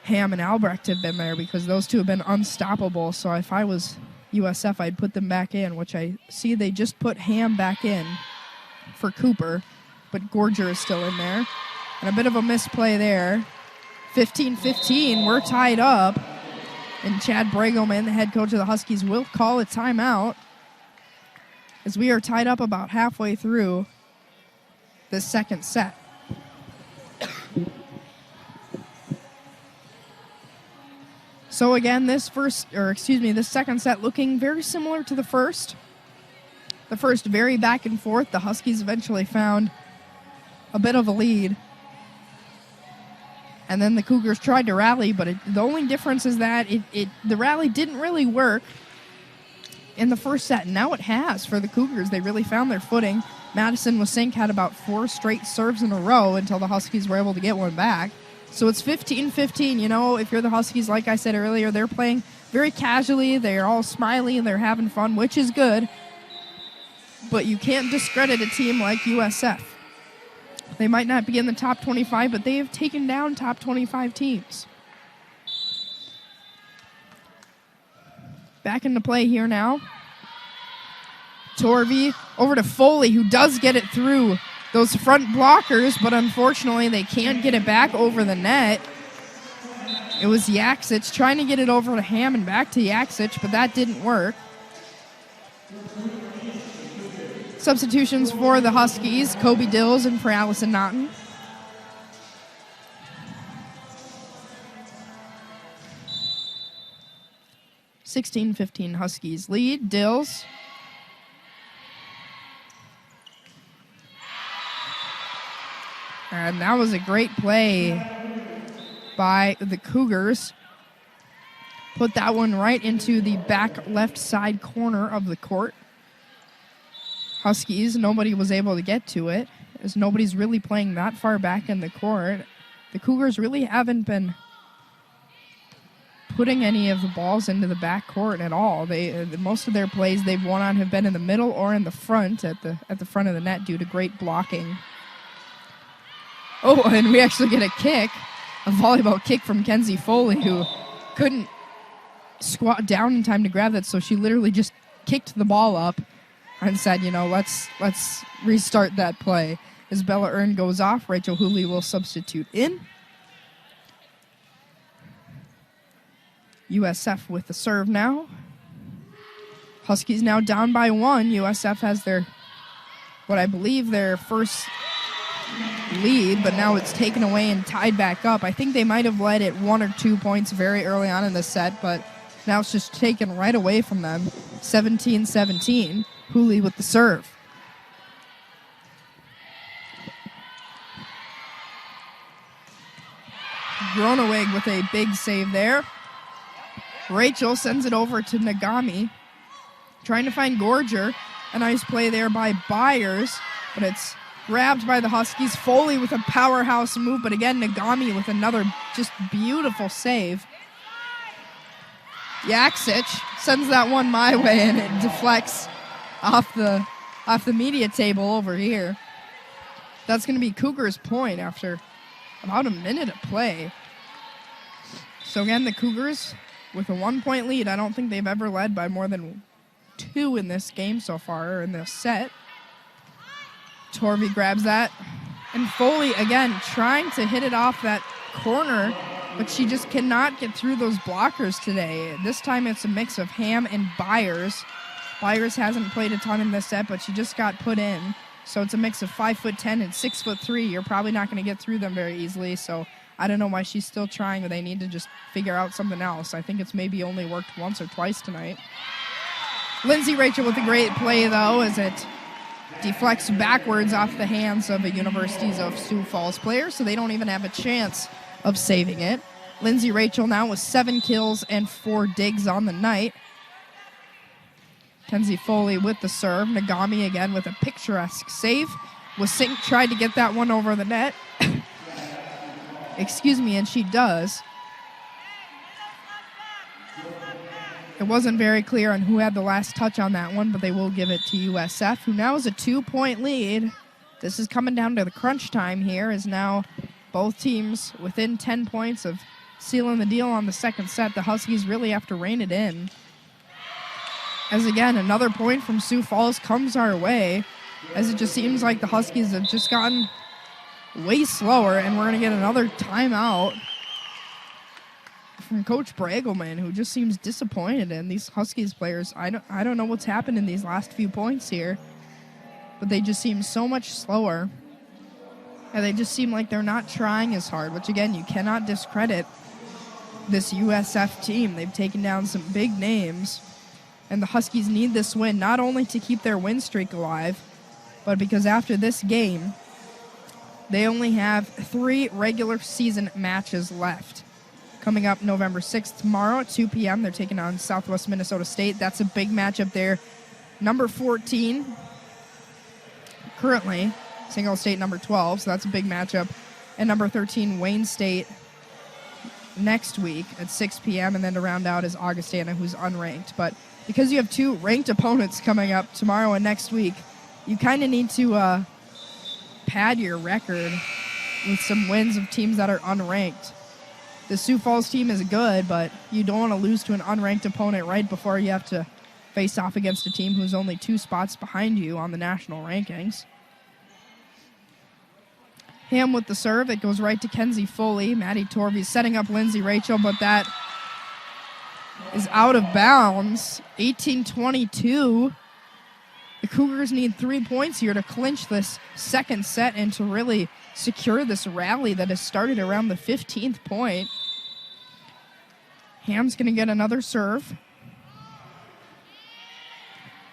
Speaker 1: Ham and Albrecht have been there, because those two have been unstoppable. So if I was USF, I'd put them back in, which I see they just put Ham back in for Cooper, but Gorger is still in there. And a bit of a misplay there. 15-15, we're tied up. And Chad Bragelman, the head coach of the Huskies, will call a timeout as we are tied up about halfway through this second set. So again, this second set looking very similar to the first. The first very back and forth. The Huskies eventually found a bit of a lead. And then the Cougars tried to rally, but the only difference is that the rally didn't really work in the first set. Now it has for the Cougars. They really found their footing. Madison Wasink had about 4 straight serves in a row until the Huskies were able to get one back. So it's 15-15. You know, if you're the Huskies, like I said earlier, they're playing very casually. They're all smiley and they're having fun, which is good. But you can't discredit a team like USF. They might not be in the top 25, but they have taken down top 25 teams. Back into play here now. Torvey over to Foley, who does get it through those front blockers, but unfortunately they can't get it back over the net. It was Yaksich trying to get it over to Ham and back to Yaksich, but that didn't work. Substitutions for the Huskies, Kobe Dills and for Allison Naughton. (16-15) Huskies lead. Dills. And that was a great play by the Cougars. Put that one right into the back left side corner of the court. Huskies, nobody was able to get to it, as nobody's really playing that far back in the court. The Cougars really haven't been putting any of the balls into the back court at all. Most of their plays they've won on have been in the middle or in the front, at the front of the net, due to great blocking. Oh, and we actually get a kick, a volleyball kick from Kenzie Foley, who couldn't squat down in time to grab that, so she literally just kicked the ball up and said, you know, let's restart that play. As Bella Earn goes off, Rachel Hooley will substitute in. USF with the serve now. Huskies now down by 1. USF has what I believe their first lead, but now it's taken away and tied back up. I think they might have led at 1 or 2 points very early on in the set, but now it's just taken right away from them. 17-17. Hooley with the serve. Groneweg with a big save there. Rachel sends it over to Nagami. Trying to find Gorger. A nice play there by Byers, but it's grabbed by the Huskies. Foley with a powerhouse move, but again, Nagami with another just beautiful save. Yaksic sends that one my way, and it deflects off the media table over here. That's going to be Cougars' point after about a minute of play. So again, the Cougars with a 1-point lead. I don't think they've ever led by more than 2 in this game so far, or in this set. Torvey grabs that. And Foley, again, trying to hit it off that corner, but she just cannot get through those blockers today. This time it's a mix of Ham and Byers. Byers hasn't played a ton in this set, but she just got put in. So it's a mix of 5'10" and 6'3". You're probably not going to get through them very easily, so I don't know why she's still trying, but they need to just figure out something else. I think it's maybe only worked once or twice tonight. Lindsay Rachel with a great play, though, as it deflects backwards off the hands of a University of Sioux Falls player, so they don't even have a chance of saving it. Lindsay Rachel now with 7 kills and 4 digs on the night. Kenzie Foley with the serve. Nagami again with a picturesque save. Wasink tried to get that one over the net. Excuse me, and she does. It wasn't very clear on who had the last touch on that one, but they will give it to USF, who now has a 2-point lead. This is coming down to the crunch time here, as now both teams within 10 points of sealing the deal on the second set. The Huskies really have to rein it in. As again, another point from Sioux Falls comes our way, as it just seems like the Huskies have just gotten way slower, and we're going to get another timeout from Coach Bragelman, who just seems disappointed in these Huskies players. I don't know what's happened in these last few points here, but they just seem so much slower, and they just seem like they're not trying as hard, which again, you cannot discredit this USF team. They've taken down some big names, and the Huskies need this win not only to keep their win streak alive, but because after this game, they only have 3 regular season matches left. Coming up November 6th tomorrow at 2 p.m., they're taking on Southwest Minnesota State. That's a big matchup there. Number 14, currently, Single State number 12, so that's a big matchup. And number 13, Wayne State, next week at 6 p.m., and then to round out is Augustana, who's unranked. But because you have 2 ranked opponents coming up tomorrow and next week, you kind of need to pad your record with some wins of teams that are unranked. The Sioux Falls team is good, but you don't want to lose to an unranked opponent right before you have to face off against a team who's only 2 spots behind you on the national rankings. Ham with the serve. It goes right to Kenzie Foley. Maddie Torvey setting up Lindsay Rachel, but that is out of bounds. 18-22. The Cougars need 3 points here to clinch this second set and to really secure this rally that has started around the 15th point. Ham's going to get another serve.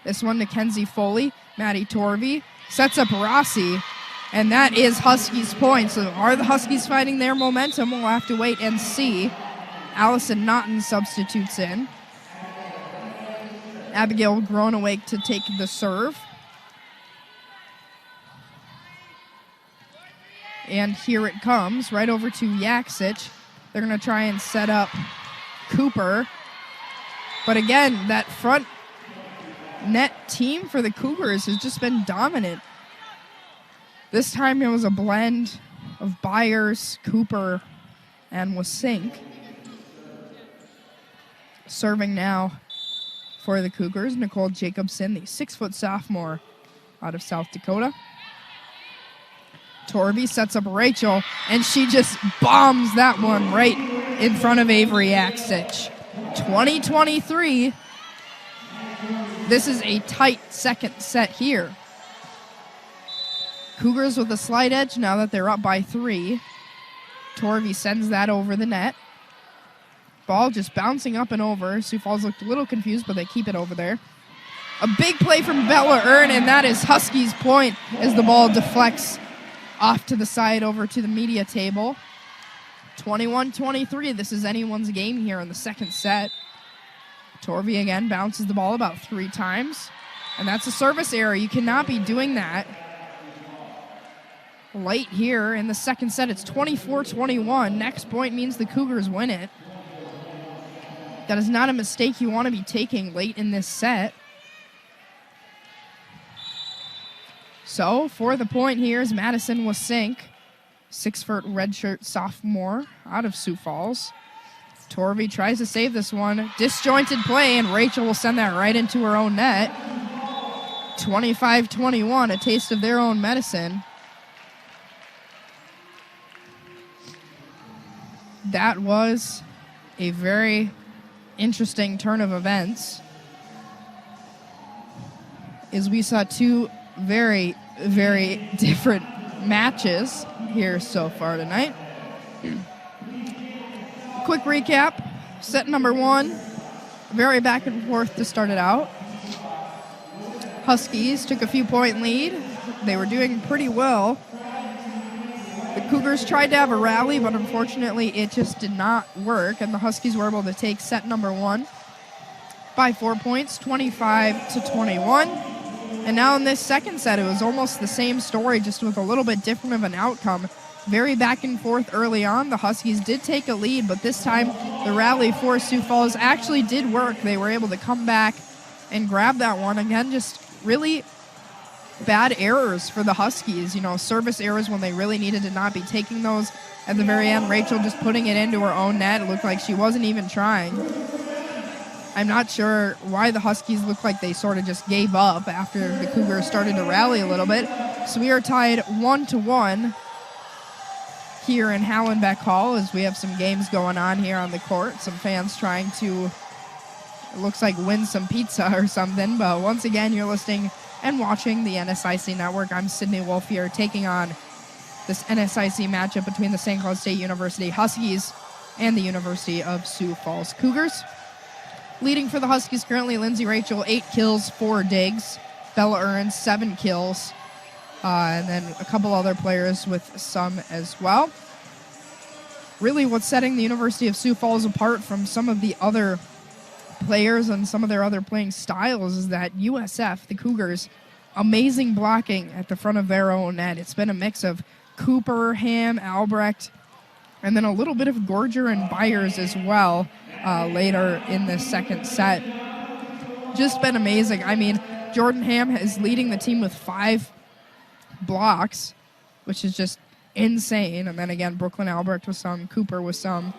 Speaker 1: This one to Kenzie Foley. Maddie Torvey sets up Rossi, and that is Huskies' point. So are the Huskies finding their momentum? We'll have to wait and see. Allison Naughton substitutes in. Abigail Groneweg to take the serve. And here it comes, right over to Yaksic. They're going to try and set up Cooper. But again, that front net team for the Cougars has just been dominant. This time it was a blend of Byers, Cooper, and Wasink. Serving now for the Cougars, Nicole Jacobson, the 6-foot sophomore out of South Dakota. Torvey sets up Rachel, and she just bombs that one right in front of Avery Yaksic. 20-23. This is a tight second set here. Cougars with a slight edge now that they're up by 3. Torvey sends that over the net. Ball just bouncing up and over. Sioux Falls looked a little confused, but they keep it over there. A big play from Bella Earn, and that is Huskies' point as the ball deflects off to the side over to the media table. 21-23. This is anyone's game here in the second set. Torvey again bounces the ball about 3 times, and that's a service error. You cannot be doing that late here in the second set. It's 24-21. Next point means the Cougars win it. That is not a mistake you want to be taking late in this set. So, for the point here is Madison Wasink, 6-foot redshirt sophomore out of Sioux Falls. Torvey tries to save this one. Disjointed play, and Rachel will send that right into her own net. 25-21, a taste of their own medicine. That was a very interesting turn of events, as we saw 2 very, very different matches here so far tonight. Quick recap. Set number 1, very back and forth to start it out. Huskies took a few-point lead. They were doing pretty well. The Cougars tried to have a rally, but unfortunately it just did not work, and the Huskies were able to take set number 1 by 4 points, 25-21. And now in this second set, it was almost the same story, just with a little bit different of an outcome. Very back and forth early on. The Huskies did take a lead, but this time the rally for Sioux Falls actually did work. They were able to come back and grab that one. Again, just really bad errors for the Huskies. You know, service errors when they really needed to not be taking those. At the very end, Rachel just putting it into her own net. It looked like she wasn't even trying. I'm not sure why the Huskies looked like they sort of just gave up after the Cougars started to rally a little bit. So we are tied 1-1 here in Hallenbeck Hall as we have some games going on here on the court. Some fans trying to, it looks like, win some pizza or something. But once again, you're listening and watching the NSIC Network. I'm Sydney Wolf here, taking on this NSIC matchup between the St. Cloud State University Huskies and the University of Sioux Falls Cougars. Leading for the Huskies currently, Lindsay Rachel, 8 kills, 4 digs. Bella Earns, 7 kills. And then a couple other players with some as well. Really what's setting the University of Sioux Falls apart from some of the other players and some of their other playing styles is that USF, the Cougars, amazing blocking at the front of their own net. It's been a mix of Cooper, Ham, Albrecht, and then a little bit of Gorger and Byers as well later in the second set. Just been amazing. I mean, Jordan Ham is leading the team with 5 blocks, which is just insane. And then again, Brooklyn Albrecht with some, Cooper with some.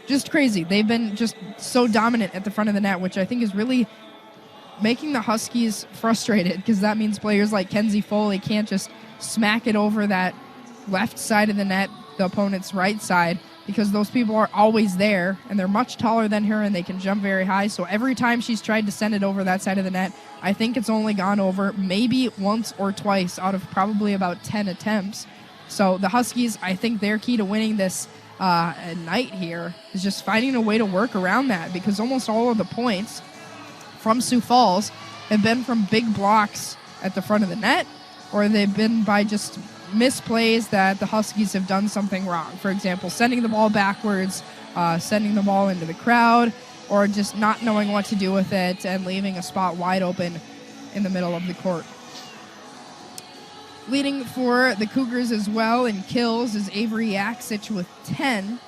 Speaker 1: Just crazy. They've been just so dominant at the front of the net, which I think is really making the Huskies frustrated, because that means players like Kenzie Foley can't just smack it over that left side of the net, the opponent's right side, because those people are always there, and they're much taller than her, and they can jump very high. So every time she's tried to send it over that side of the net, I think it's only gone over maybe once or twice out of probably about 10 attempts. So the Huskies, I think their key to winning this night here is just finding a way to work around that, because almost all of the points from Sioux Falls have been from big blocks at the front of the net, or they've been by just misplays that the Huskies have done something wrong. For example, sending the ball backwards, sending the ball into the crowd, or just not knowing what to do with it and leaving a spot wide open in the middle of the court. Leading for the Cougars as well in kills is Avery Yaksich with 10.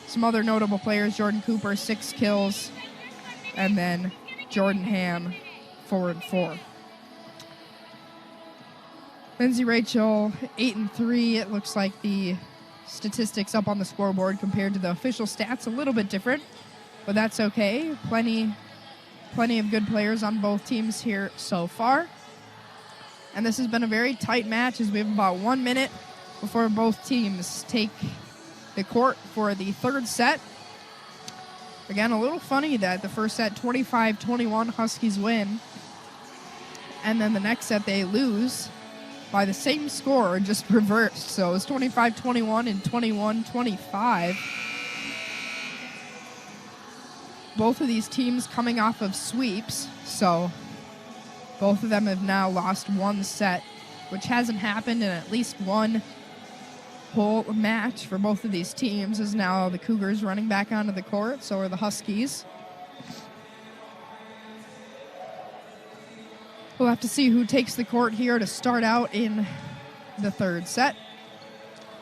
Speaker 1: Some other notable players, Jordan Cooper, 6 kills, and then Jordan Ham, 4 and 4. Lindsay Rachel, 8 and 3. It looks like the statistics up on the scoreboard compared to the official stats a little bit different, but that's okay. Plenty of good players on both teams here so far. And this has been a very tight match, as we have about 1 minute before both teams take the court for the third set. Again, a little funny that the first set, 25-21, Huskies win. And then the next set they lose by the same score, just reversed. So it's 25-21 and 21-25. Both of these teams coming off of sweeps, so Both of them have now lost one set, which hasn't happened in at least one whole match for both of these teams. Is now the Cougars running back onto the court, so are the Huskies. We'll have to see who takes the court here to start out in the third set.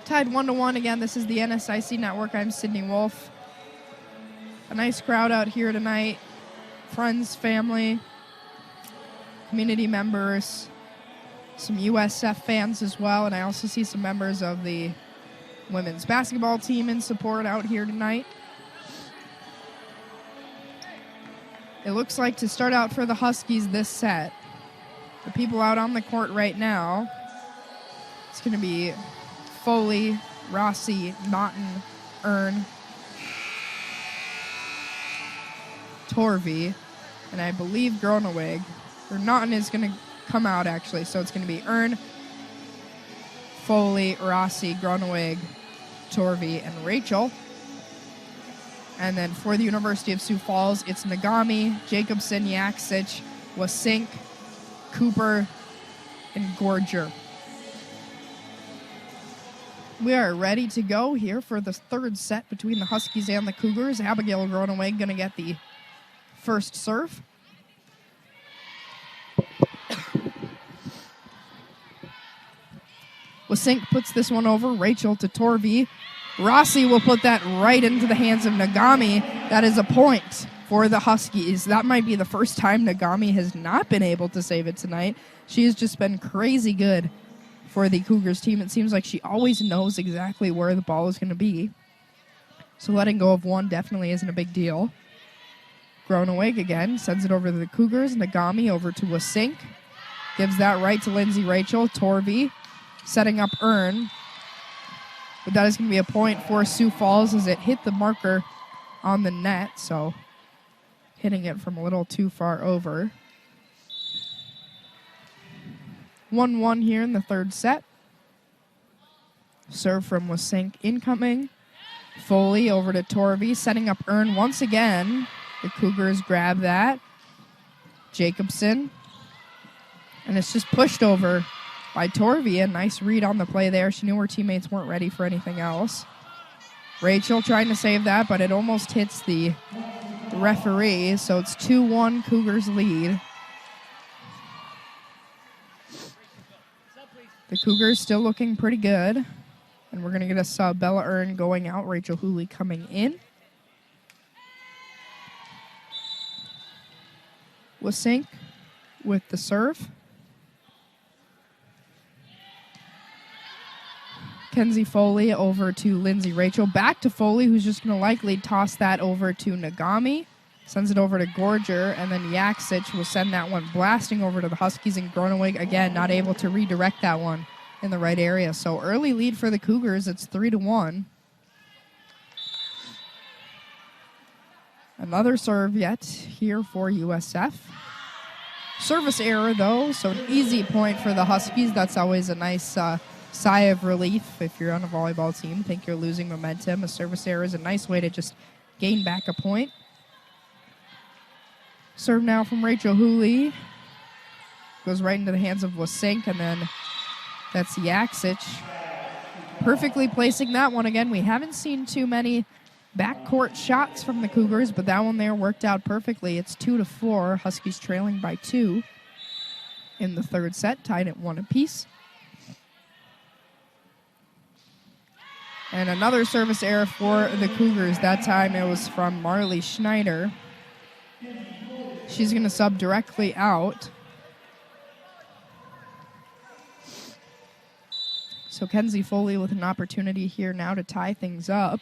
Speaker 1: Tied 1-1 again. This is the NSIC Network. I'm Sydney Wolf. A nice crowd out here tonight. Friends, family, community members, some USF fans as well, and I also see some members of the women's basketball team in support out here tonight. It looks like to start out for the Huskies this set, the people out on the court right now, it's going to be Foley, Rossi, Naughton, Earn, Torvey, and I believe Groneweg. Or Naughton is going to come out, actually. So it's going to be Earn, Foley, Rossi, Groneweg, Torvey, and Rachel. And then for the University of Sioux Falls, it's Nagami, Jacobson, Yaksich, Wasink, Cooper, and Gorger. We are ready to go here for the third set between the Huskies and the Cougars. Abigail Groneweg going to get the first serve. Wasink puts this one over. Rachel to Torvey. Rossi will put that right into the hands of Nagami. That is a point for the Huskies. That might be the first time Nagami has not been able to save it tonight. She has just been crazy good for the Cougars team. It seems like she always knows exactly where the ball is going to be. So letting go of one definitely isn't a big deal. Groneweg again sends it over to the Cougars. Nagami over to Wasink. Gives that right to Lindsay Rachel. Torvey setting up Earn. But that is going to be a point for Sioux Falls as it hit the marker on the net. So hitting it from a little too far over. 1-1 here in the third set. Serve from Wasink incoming. Foley over to Torvey, setting up Earn once again. The Cougars grab that. Jacobson. And it's just pushed over by Torvey. A nice read on the play there. She knew her teammates weren't ready for anything else. Rachel trying to save that, but it almost hits the referee. So it's 2-1 Cougars lead. The Cougars still looking pretty good. And we're going to get a sub. Bella Earn going out. Rachel Hooley coming in. Wasink with the serve. Kenzie Foley over to Lindsay Rachel. Back to Foley, who's just going to likely toss that over to Nagami. Sends it over to Gorger, and then Yaksich will send that one blasting over to the Huskies, and Groneweg, again, not able to redirect that one in the right area. So early lead for the Cougars. It's 3-1. Another serve yet here for USF. Service error, though, so an easy point for the Huskies. That's always a nice sigh of relief if you're on a volleyball team. Think you're losing momentum. A service error is a nice way to just gain back a point. Serve now from Rachel Hooley. Goes right into the hands of Wasink, and then that's Yaksich. Perfectly placing that one again. We haven't seen too many backcourt shots from the Cougars, but that one there worked out perfectly. It's 2-4. Huskies trailing by 2 in the third set, tied at 1 apiece. And another service error for the Cougars. That time it was from Marley Schneider. She's going to sub directly out. So Kenzie Foley with an opportunity here now to tie things up.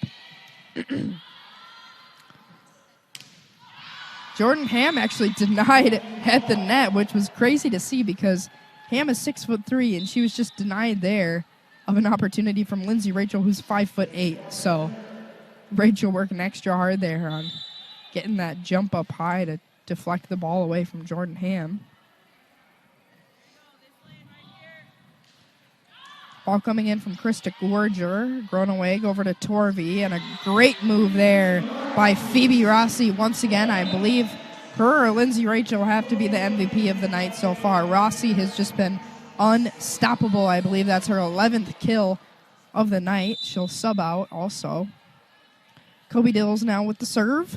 Speaker 1: Jordan Ham actually denied at the net, which was crazy to see because Ham is 6'3", and she was just denied there of an opportunity from Lindsay Rachel, who's 5'8". So Rachel working extra hard there on getting that jump up high to deflect the ball away from Jordan Ham. Ball coming in from Krista Gorger. Groneweg over to Torvey, and a great move there by Phoebe Rossi. Once again, I believe her or Lindsay Rachel have to be the MVP of the night so far. Rossi has just been unstoppable. I believe that's her 11th kill of the night. She'll sub out also. Kobe Dills now with the serve.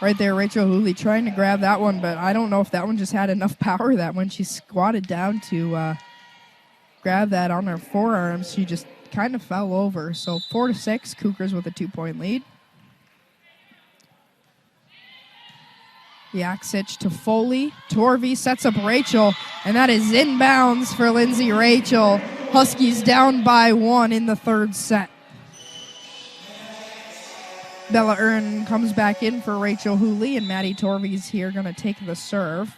Speaker 1: Right there, Rachel Hooley trying to grab that one, but I don't know if that one just had enough power that when she squatted down to grab that on her forearms, she just kind of fell over. So 4-6, Cougars with a 2-point lead. Yaksich to Foley. Torvey sets up Rachel, and that is inbounds for Lindsay Rachel. Huskies down by 1 in the third set. Bella Earn comes back in for Rachel Hooley, and Maddie Torvey's here going to take the serve.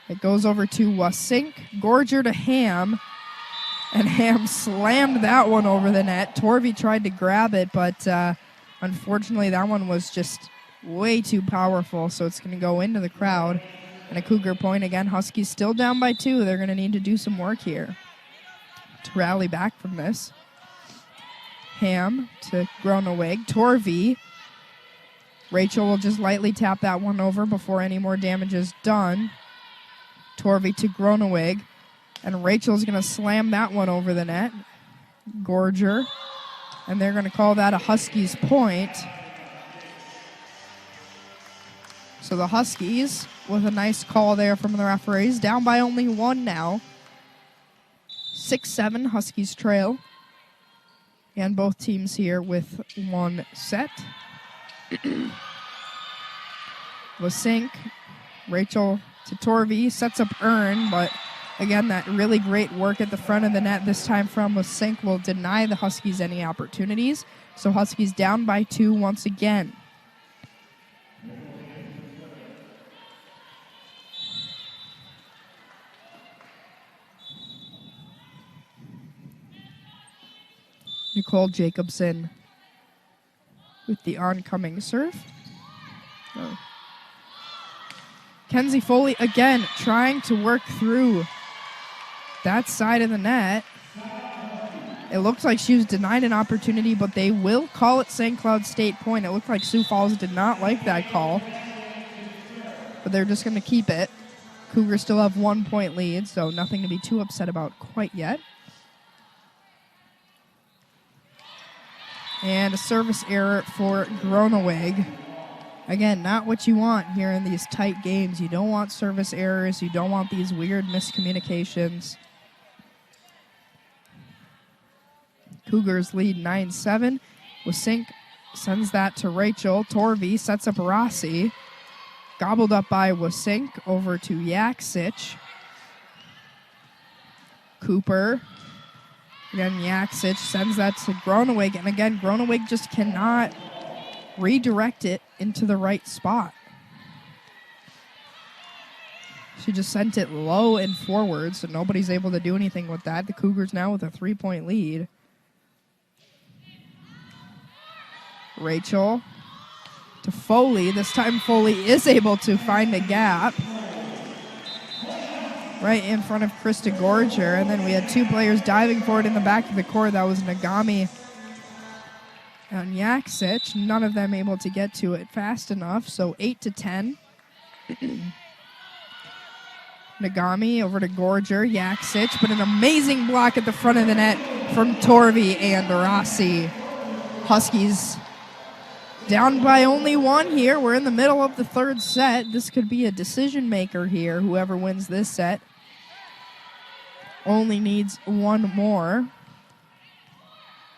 Speaker 1: It goes over to Wasink. Gorger to Ham, and Ham slammed that one over the net. Torvey tried to grab it, but unfortunately that one was just way too powerful, so it's going to go into the crowd. And a Cougar point again. Huskies still down by 2. They're going to need to do some work here to rally back from this. Ham to Groneweg. Torvey. Rachel will just lightly tap that one over before any more damage is done. Torvey to Groneweg. And Rachel's going to slam that one over the net. Gorger. And they're going to call that a Huskies point. So the Huskies, with a nice call there from the referees, down by only 1 now. 6-7, Huskies trail. And both teams here with 1 set. Wasink, Rachel to Torvey, sets up Earn, but again, that really great work at the front of the net this time from Wasink will deny the Huskies any opportunities. So Huskies down by 2 once again. Nicole Jacobson with the oncoming serve. Oh. Kenzie Foley again trying to work through that side of the net. It looks like she was denied an opportunity, but they will call it St. Cloud State point. It looked like Sioux Falls did not like that call, but they're just going to keep it. Cougars still have 1-point lead, so nothing to be too upset about quite yet. And a service error for Groneweg. Again, not what you want here in these tight games. You don't want service errors. You don't want these weird miscommunications. Cougars lead 9-7. Wasink sends that to Rachel. Torvey sets up Rossi. Gobbled up by Wasink over to Yaksich. Cooper. Again, Yaksich sends that to Groneweg. And again, Groneweg just cannot redirect it into the right spot. She just sent it low and forward, so nobody's able to do anything with that. The Cougars now with a 3-point lead. Rachel to Foley. This time Foley is able to find a gap right in front of Krista Gorger. And then we had 2 players diving for it in the back of the court. That was Nagami and Yaksich. None of them able to get to it fast enough. So 8-10. Nagami over to Gorger. Yaksich, but an amazing block at the front of the net from Torvey and Rossi. Huskies down by only 1 here. We're in the middle of the third set. This could be a decision maker here, whoever wins this set. Only needs 1 more.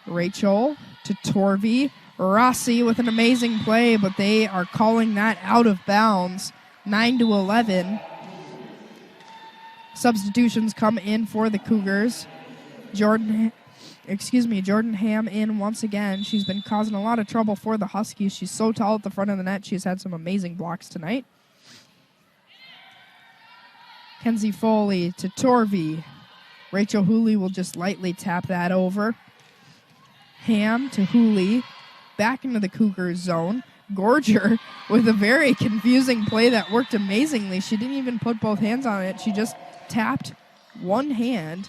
Speaker 1: Rachel to Torvey. Rossi with an amazing play, but they are calling that out of bounds. 9-11. Substitutions come in for the Cougars. Jordan Ham in once again. She's been causing a lot of trouble for the Huskies. She's so tall at the front of the net. She's had some amazing blocks tonight. Kenzie Foley to Torvey. Rachel Hooley will just lightly tap that over. Ham to Hooley. Back into the Cougars zone. Gorger with a very confusing play that worked amazingly. She didn't even put both hands on it. She just tapped one hand.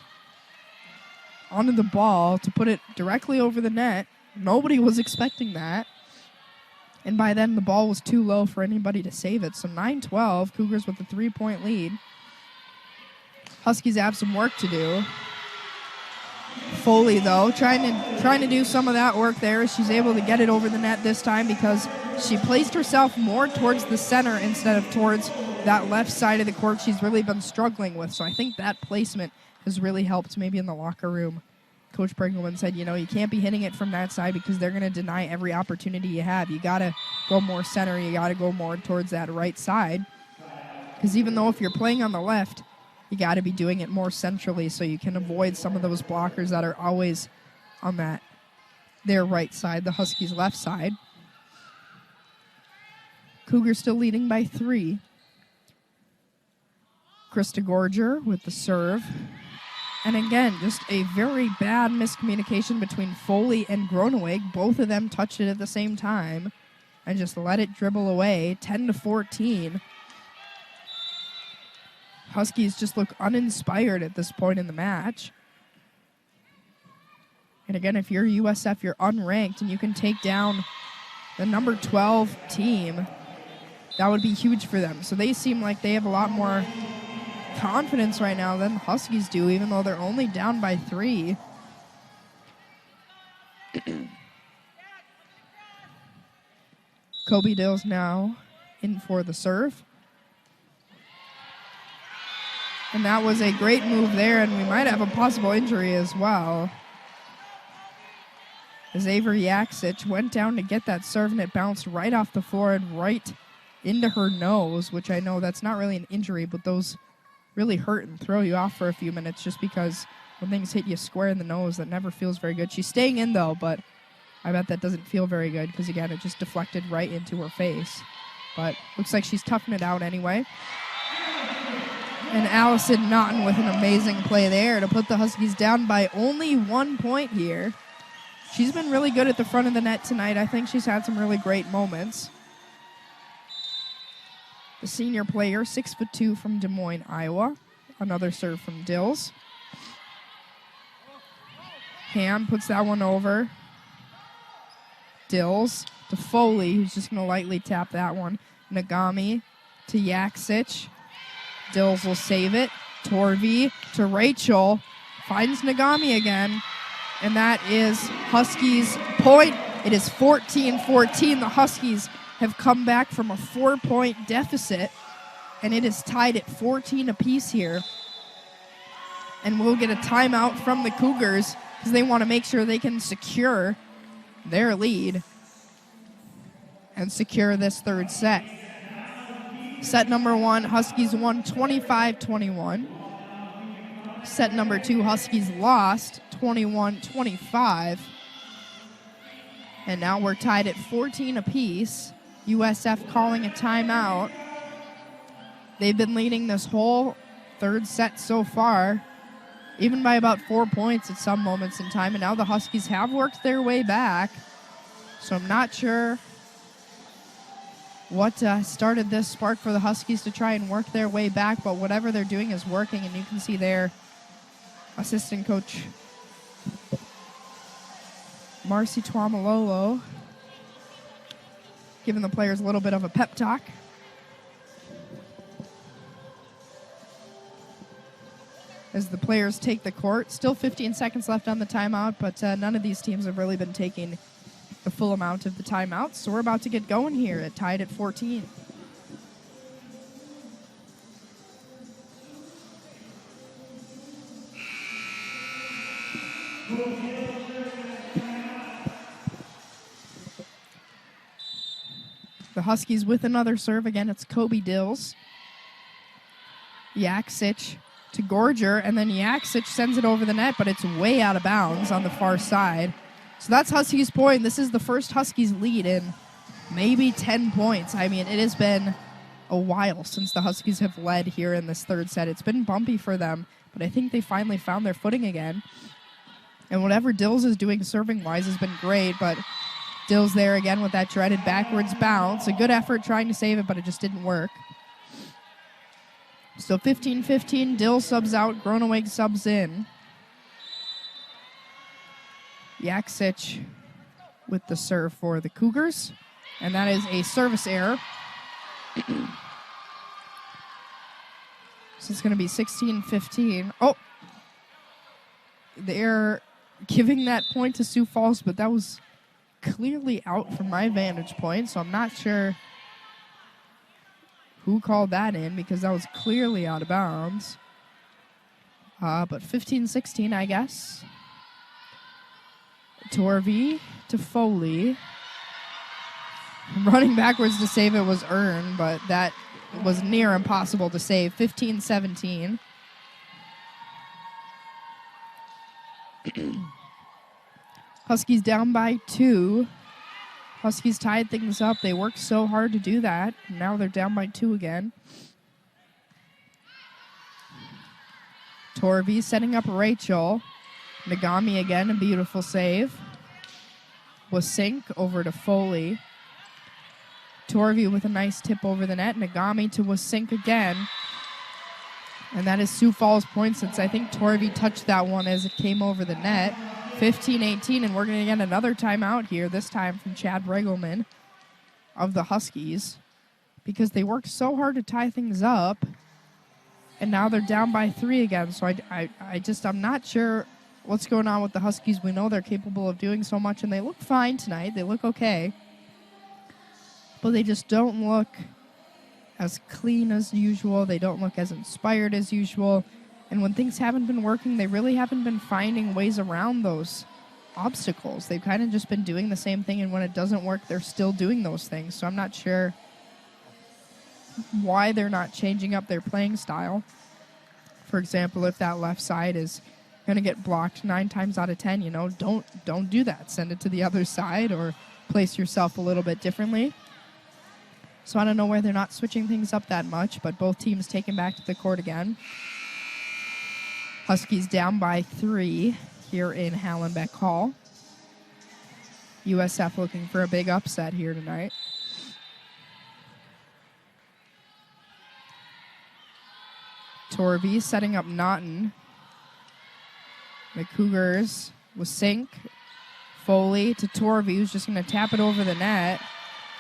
Speaker 1: onto the ball to put it directly over the net. Nobody was expecting that. And by then, the ball was too low for anybody to save it. So 9-12, Cougars with a 3-point lead. Huskies have some work to do. Foley, though, trying to do some of that work there. She's able to get it over the net this time because she placed herself more towards the center instead of towards that left side of the court she's really been struggling with. So I think that placement has really helped maybe in the locker room. Coach Pringelman said, you can't be hitting it from that side because they're going to deny every opportunity you have. You got to go more center. You got to go more towards that right side. Because even though if you're playing on the left, you got to be doing it more centrally so you can avoid some of those blockers that are always on their right side, the Huskies' left side. Cougars still leading by 3. Krista Gorger with the serve. And again, just a very bad miscommunication between Foley and Groeneweg. Both of them touched it at the same time and just let it dribble away, 10-14. Huskies just look uninspired at this point in the match. And again, if you're USF, you're unranked, and you can take down the number 12 team, that would be huge for them. So they seem like they have a lot more confidence right now than the Huskies do, even though they're only down by 3. Kobe Dills now in for the serve. And that was a great move there, and we might have a possible injury as well. As Avery Yaksic went down to get that serve, and it bounced right off the floor and right into her nose, which I know that's not really an injury, but those really hurt and throw you off for a few minutes just because when things hit you square in the nose, that never feels very good. She's staying in, though, but I bet that doesn't feel very good because, again, it just deflected right into her face. But looks like she's toughing it out anyway. And Allison Naughton with an amazing play there to put the Huskies down by only 1 point here. She's been really good at the front of the net tonight. I think she's had some really great moments. The senior player, 6'2" from Des Moines, Iowa. Another serve from Dills. Ham puts that one over. Dills to Foley, who's just going to lightly tap that one. Nagami to Yaksic. Dills will save it. Torvey to Rachel. Finds Nagami again. And that is Huskies' point. It is 14-14. The Huskies have come back from a 4-point deficit. And it is tied at 14 apiece here. And we'll get a timeout from the Cougars because they want to make sure they can secure their lead and secure this third set. Set number 1, Huskies won 25-21. Set number 2, Huskies lost 21-25. And now we're tied at 14 apiece. USF calling a timeout. They've been leading this whole third set so far, even by about 4 points at some moments in time. And now the Huskies have worked their way back. So I'm not sure what started this spark for the Huskies to try and work their way back, but whatever they're doing is working, and you can see their assistant coach Marcy Tuamalolo giving the players a little bit of a pep talk. As the players take the court. Still 15 seconds left on the timeout, but none of these teams have really been taking the full amount of the timeouts. So we're about to get going here, tied at 14. The Huskies with another serve. Again, it's Kobe Dills. Yaksic to Gorger, and then Yaksic sends it over the net, but it's way out of bounds on the far side. So that's Huskies' point. This is the first Huskies lead in maybe 10 points. I mean, it has been a while since the Huskies have led here in this third set. It's been bumpy for them, but I think they finally found their footing again. And whatever Dills is doing serving-wise has been great, but Dills there again with that dreaded backwards bounce. A good effort trying to save it, but it just didn't work. So 15-15, Dills subs out, Groeneweg subs in. Yaksich with the serve for the Cougars. And that is a service error. So it's going to be 16-15. Oh! The error giving that point to Sioux Falls, but that was clearly out from my vantage point, so I'm not sure who called that in because that was clearly out of bounds. But 15-16, I guess. Torvey to Foley. Running backwards to save it was earned, but that was near impossible to save. 15-17. Huskies down by 2. Huskies tied things up. They worked so hard to do that. Now they're down by 2 again. Torvey setting up Rachel. Nagami again, a beautiful save. Wasink over to Foley. Torvey with a nice tip over the net. Nagami to Wasink again. And that is Sioux Falls points since I think Torvey touched that one as it came over the net. 15-18, and we're going to get another timeout here, this time from Chad Regelman of the Huskies, because they worked so hard to tie things up, and now they're down by 3 again. So I'm not sure what's going on with the Huskies. We know they're capable of doing so much, and they look fine tonight. They look okay. But they just don't look as clean as usual. They don't look as inspired as usual. And when things haven't been working, they really haven't been finding ways around those obstacles. They've kind of just been doing the same thing, and when it doesn't work, they're still doing those things. So I'm not sure why they're not changing up their playing style. For example, if that left side is going to get blocked 9 times out of 10, don't do that. Send it to the other side or place yourself a little bit differently. So I don't know why they're not switching things up that much, but both teams taken back to the court again. Huskies down by 3 here in Hallenbeck Hall. USF looking for a big upset here tonight. Torvey setting up Naughton. The Cougars with Sink. Foley to Torvey, who's just going to tap it over the net.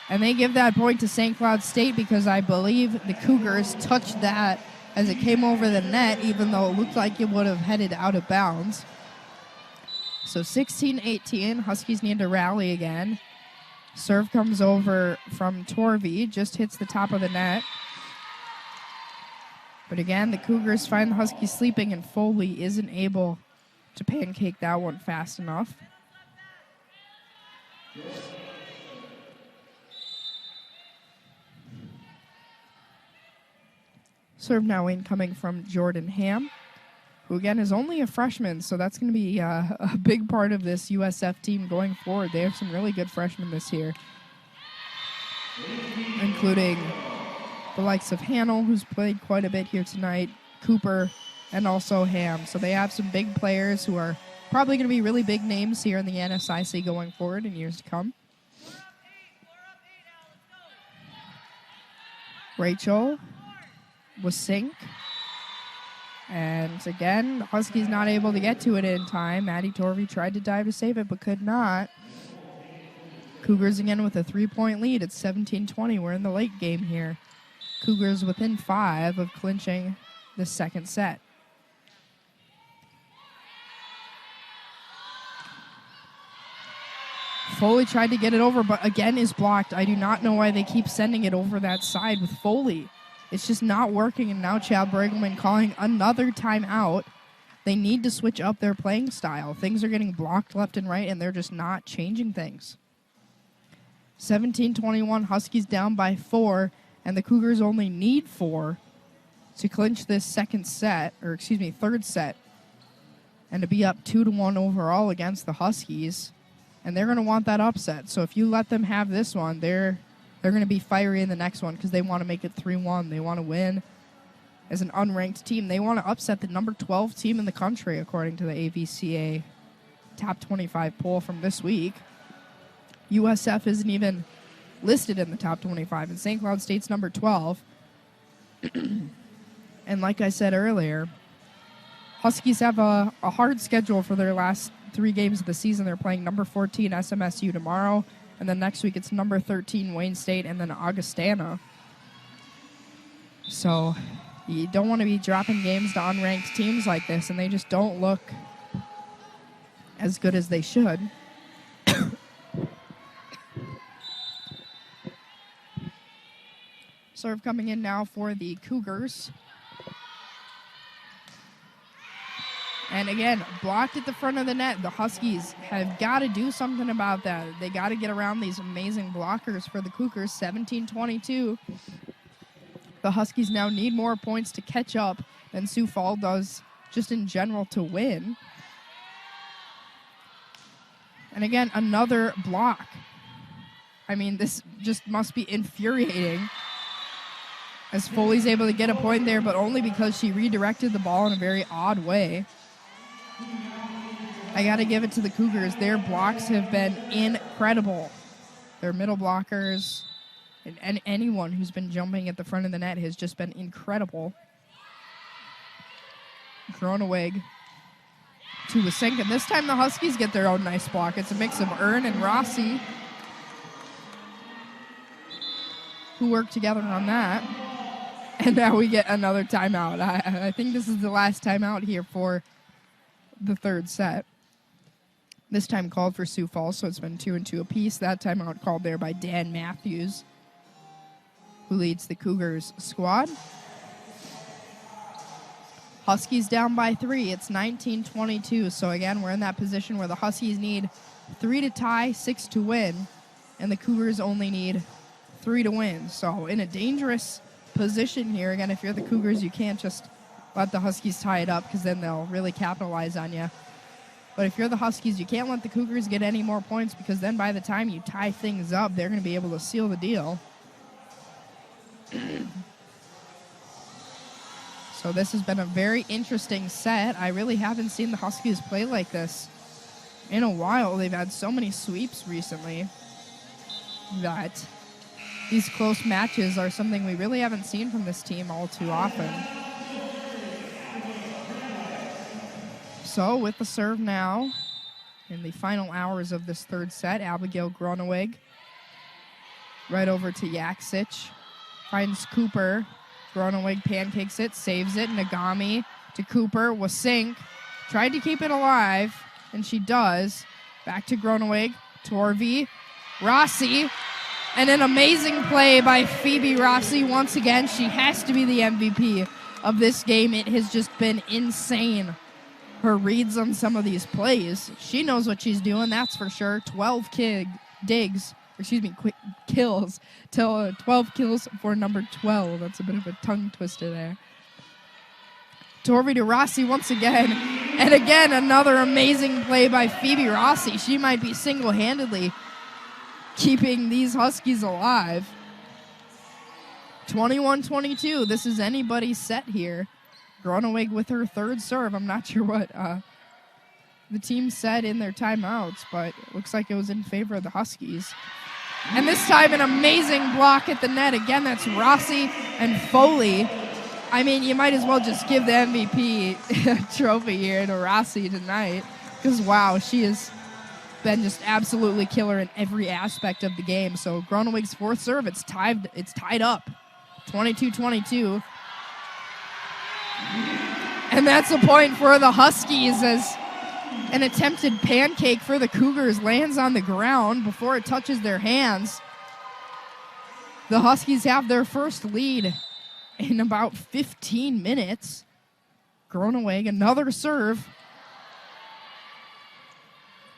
Speaker 1: And they give that point to St. Cloud State because I believe the Cougars touched that as it came over the net, even though it looked like it would have headed out of bounds. So 16-18, Huskies need to rally again. Serve comes over from Torvey, just hits the top of the net. But again, the Cougars find the Huskies sleeping, and Foley isn't able to pancake that one fast enough. Serve now incoming from Jordan Ham, who again is only a freshman, so that's going to be a big part of this USF team going forward. They have some really good freshmen this year, including the likes of Hannell, who's played quite a bit here tonight, Cooper, and also Ham. So they have some big players who are probably going to be really big names here in the NSIC going forward in years to come. Rachel was Sink. And again, the Huskies not able to get to it in time. Maddie Torvey tried to dive to save it, but could not. Cougars again with a 3-point lead. It's 17-20. We're in the late game here. Cougars within 5 of clinching the second set. Foley tried to get it over, but again is blocked. I do not know why they keep sending it over that side with Foley. It's just not working, and now Chad Bregelman calling another timeout. They need to switch up their playing style. Things are getting blocked left and right, and they're just not changing things. 17-21, Huskies down by 4, and the Cougars only need 4 to clinch this third set, and to be up 2-1 overall against the Huskies. And they're going to want that upset. So if you let them have this one, they're going to be fiery in the next one because they want to make it 3-1. They want to win as an unranked team. They want to upset the number 12 team in the country, according to the AVCA Top 25 poll from this week. USF isn't even listed in the top 25, and St. Cloud State's number 12. And like I said earlier, Huskies have a hard schedule for their last 3 games of the season. They're playing number 14 SMSU tomorrow, and then next week it's number 13 Wayne State, and then Augustana. So you don't want to be dropping games to unranked teams like this, and they just don't look as good as they should. Serve coming in now for the Cougars. And again, blocked at the front of the net. The Huskies have got to do something about that. They got to get around these amazing blockers for the Cougars. 17-22. The Huskies now need more points to catch up than Sioux Falls does just in general to win. And again, another block. I mean, this just must be infuriating. As Foley's able to get a point there, but only because she redirected the ball in a very odd way. I got to give it to the Cougars. Their blocks have been incredible. Their middle blockers and anyone who's been jumping at the front of the net has just been incredible. Groneweg to Wasenk, and this time the Huskies get their own nice block. It's a mix of Ern and Rossi who work together on that. And now we get another timeout. I think this is the last timeout here for the third set. This time called for Sioux Falls, so it's been 2-2 apiece. That timeout called there by Dan Matthews, who leads the Cougars squad. Huskies down by 3. It's 19-22. So again, we're in that position where the Huskies need 3 to tie, 6 to win, and the Cougars only need 3 to win. So in a dangerous position here. Again, if you're the Cougars, you can't just let the Huskies tie it up because then they'll really capitalize on you. But if you're the Huskies, you can't let the Cougars get any more points because then by the time you tie things up, they're going to be able to seal the deal. So this has been a very interesting set. I really haven't seen the Huskies play like this in a while. They've had so many sweeps recently that these close matches are something we really haven't seen from this team all too often. So with the serve now, in the final hours of this third set, Abigail Groneweg right over to Yaksich. Finds Cooper. Groneweg pancakes it, saves it. Nagami to Cooper. Wasenk tried to keep it alive, and she does. Back to Groneweg. Torvey. Rossi. And an amazing play by Phoebe Rossi. Once again, she has to be the MVP of this game. It has just been insane. Her reads on some of these plays. She knows what she's doing, that's for sure. 12 kills. 12 kills for number 12. That's a bit of a tongue twister there. Torvey to Rossi once again. And again, another amazing play by Phoebe Rossi. She might be single-handedly keeping these Huskies alive. 21-22. This is anybody's set here. Groneweg with her third serve. I'm not sure what the team said in their timeouts, but it looks like it was in favor of the Huskies. And this time an amazing block at the net. Again, that's Rossi and Foley. I mean, you might as well just give the MVP trophy here to Rossi tonight because, wow, she has been just absolutely killer in every aspect of the game. So Groneweg's fourth serve, it's tied up, 22-22. And that's a point for the Huskies as an attempted pancake for the Cougars lands on the ground before it touches their hands. The Huskies have their first lead in about 15 minutes. Groneweg, another serve.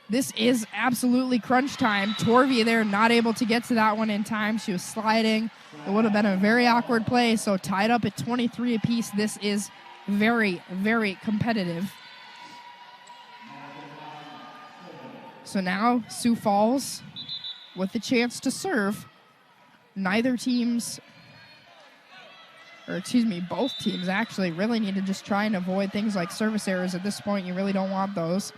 Speaker 1: This is absolutely crunch time. Torvey there not able to get to that one in time. She was sliding. It would have been a very awkward play, so tied up at 23 apiece. This is very, very competitive. So now Sioux Falls with the chance to serve. Both teams actually really need to just try and avoid things like service errors. At this point, you really don't want those.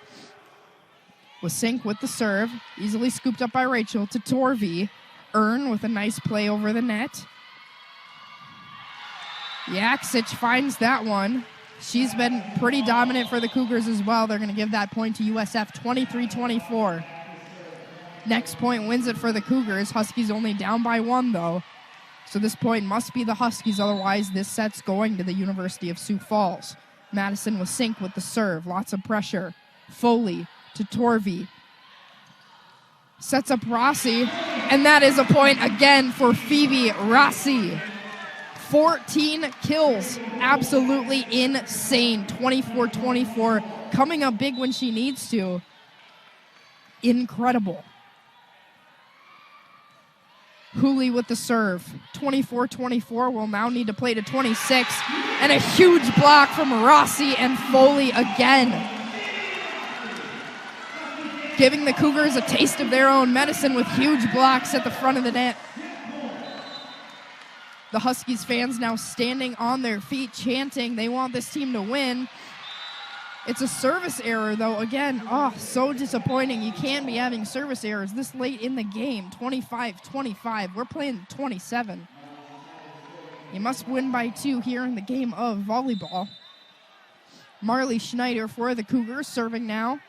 Speaker 1: Wasenk with the serve, easily scooped up by Rachel to Torvey. Ern with a nice play over the net. Yaksich finds that one. She's been pretty dominant for the Cougars as well. They're going to give that point to USF, 23-24. Next point wins it for the Cougars. Huskies only down by 1, though. So this point must be the Huskies, otherwise this set's going to the University of Sioux Falls. Madison with Sink with the serve. Lots of pressure. Foley to Torvey. Sets up Rossi, and that is a point again for Phoebe Rossi. 14 kills. Absolutely insane. 24-24. Coming up big when she needs to. Incredible. Hooley with the serve. 24-24 will now need to play to 26. And a huge block from Rossi and Foley again. Giving the Cougars a taste of their own medicine with huge blocks at the front of the net. The Huskies fans now standing on their feet, chanting they want this team to win. It's a service error, though. Again, so disappointing. You can't be having service errors this late in the game. 25-25. We're playing 27. You must win by 2 here in the game of volleyball. Marley Schneider for the Cougars, serving now.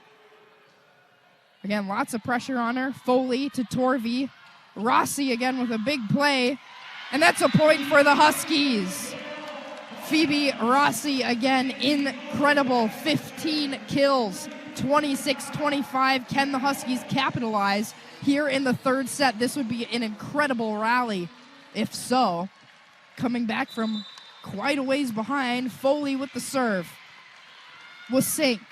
Speaker 1: Again, lots of pressure on her. Foley to Torvey. Rossi again with a big play. And that's a point for the Huskies. Phoebe Rossi again, incredible. 15 kills, 26-25. Can the Huskies capitalize here in the third set? This would be an incredible rally. If so, coming back from quite a ways behind, Foley with the serve. Will Sink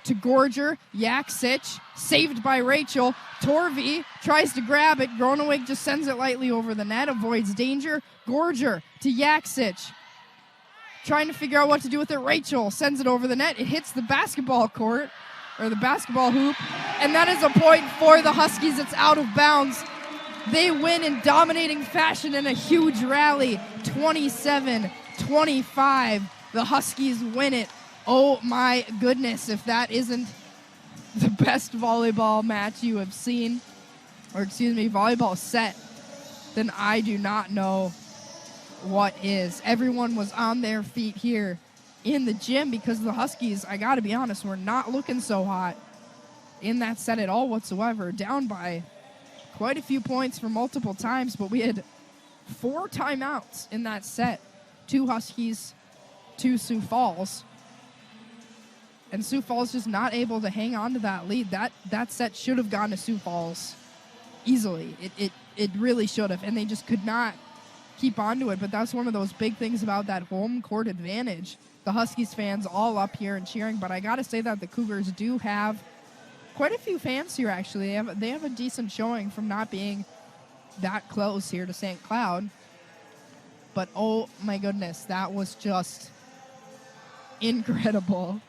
Speaker 1: to Gorger, Yaksic, saved by Rachel. Torvey tries to grab it. Groneweg just sends it lightly over the net, avoids danger. Gorger to Yaksic. Trying to figure out what to do with it. Rachel sends it over the net. It hits the basketball court, or the basketball hoop, and that is a point for the Huskies. It's out of bounds. They win in dominating fashion in a huge rally, 27-25. The Huskies win it. Oh my goodness, if that isn't the best volleyball match you have seen, or volleyball set, then I do not know what is. Everyone was on their feet here in the gym because the Huskies, I gotta be honest, were not looking so hot in that set at all whatsoever. Down by quite a few points for multiple times, but we had 4 timeouts in that set. 2 Huskies, 2 Sioux Falls. And Sioux Falls just not able to hang on to that lead. That set should have gone to Sioux Falls easily. It really should have, and they just could not keep on to it. But that's one of those big things about that home court advantage. The Huskies fans all up here and cheering, but I got to say that the Cougars do have quite a few fans here, actually. They have a decent showing from not being that close here to St. Cloud. But oh my goodness, that was just incredible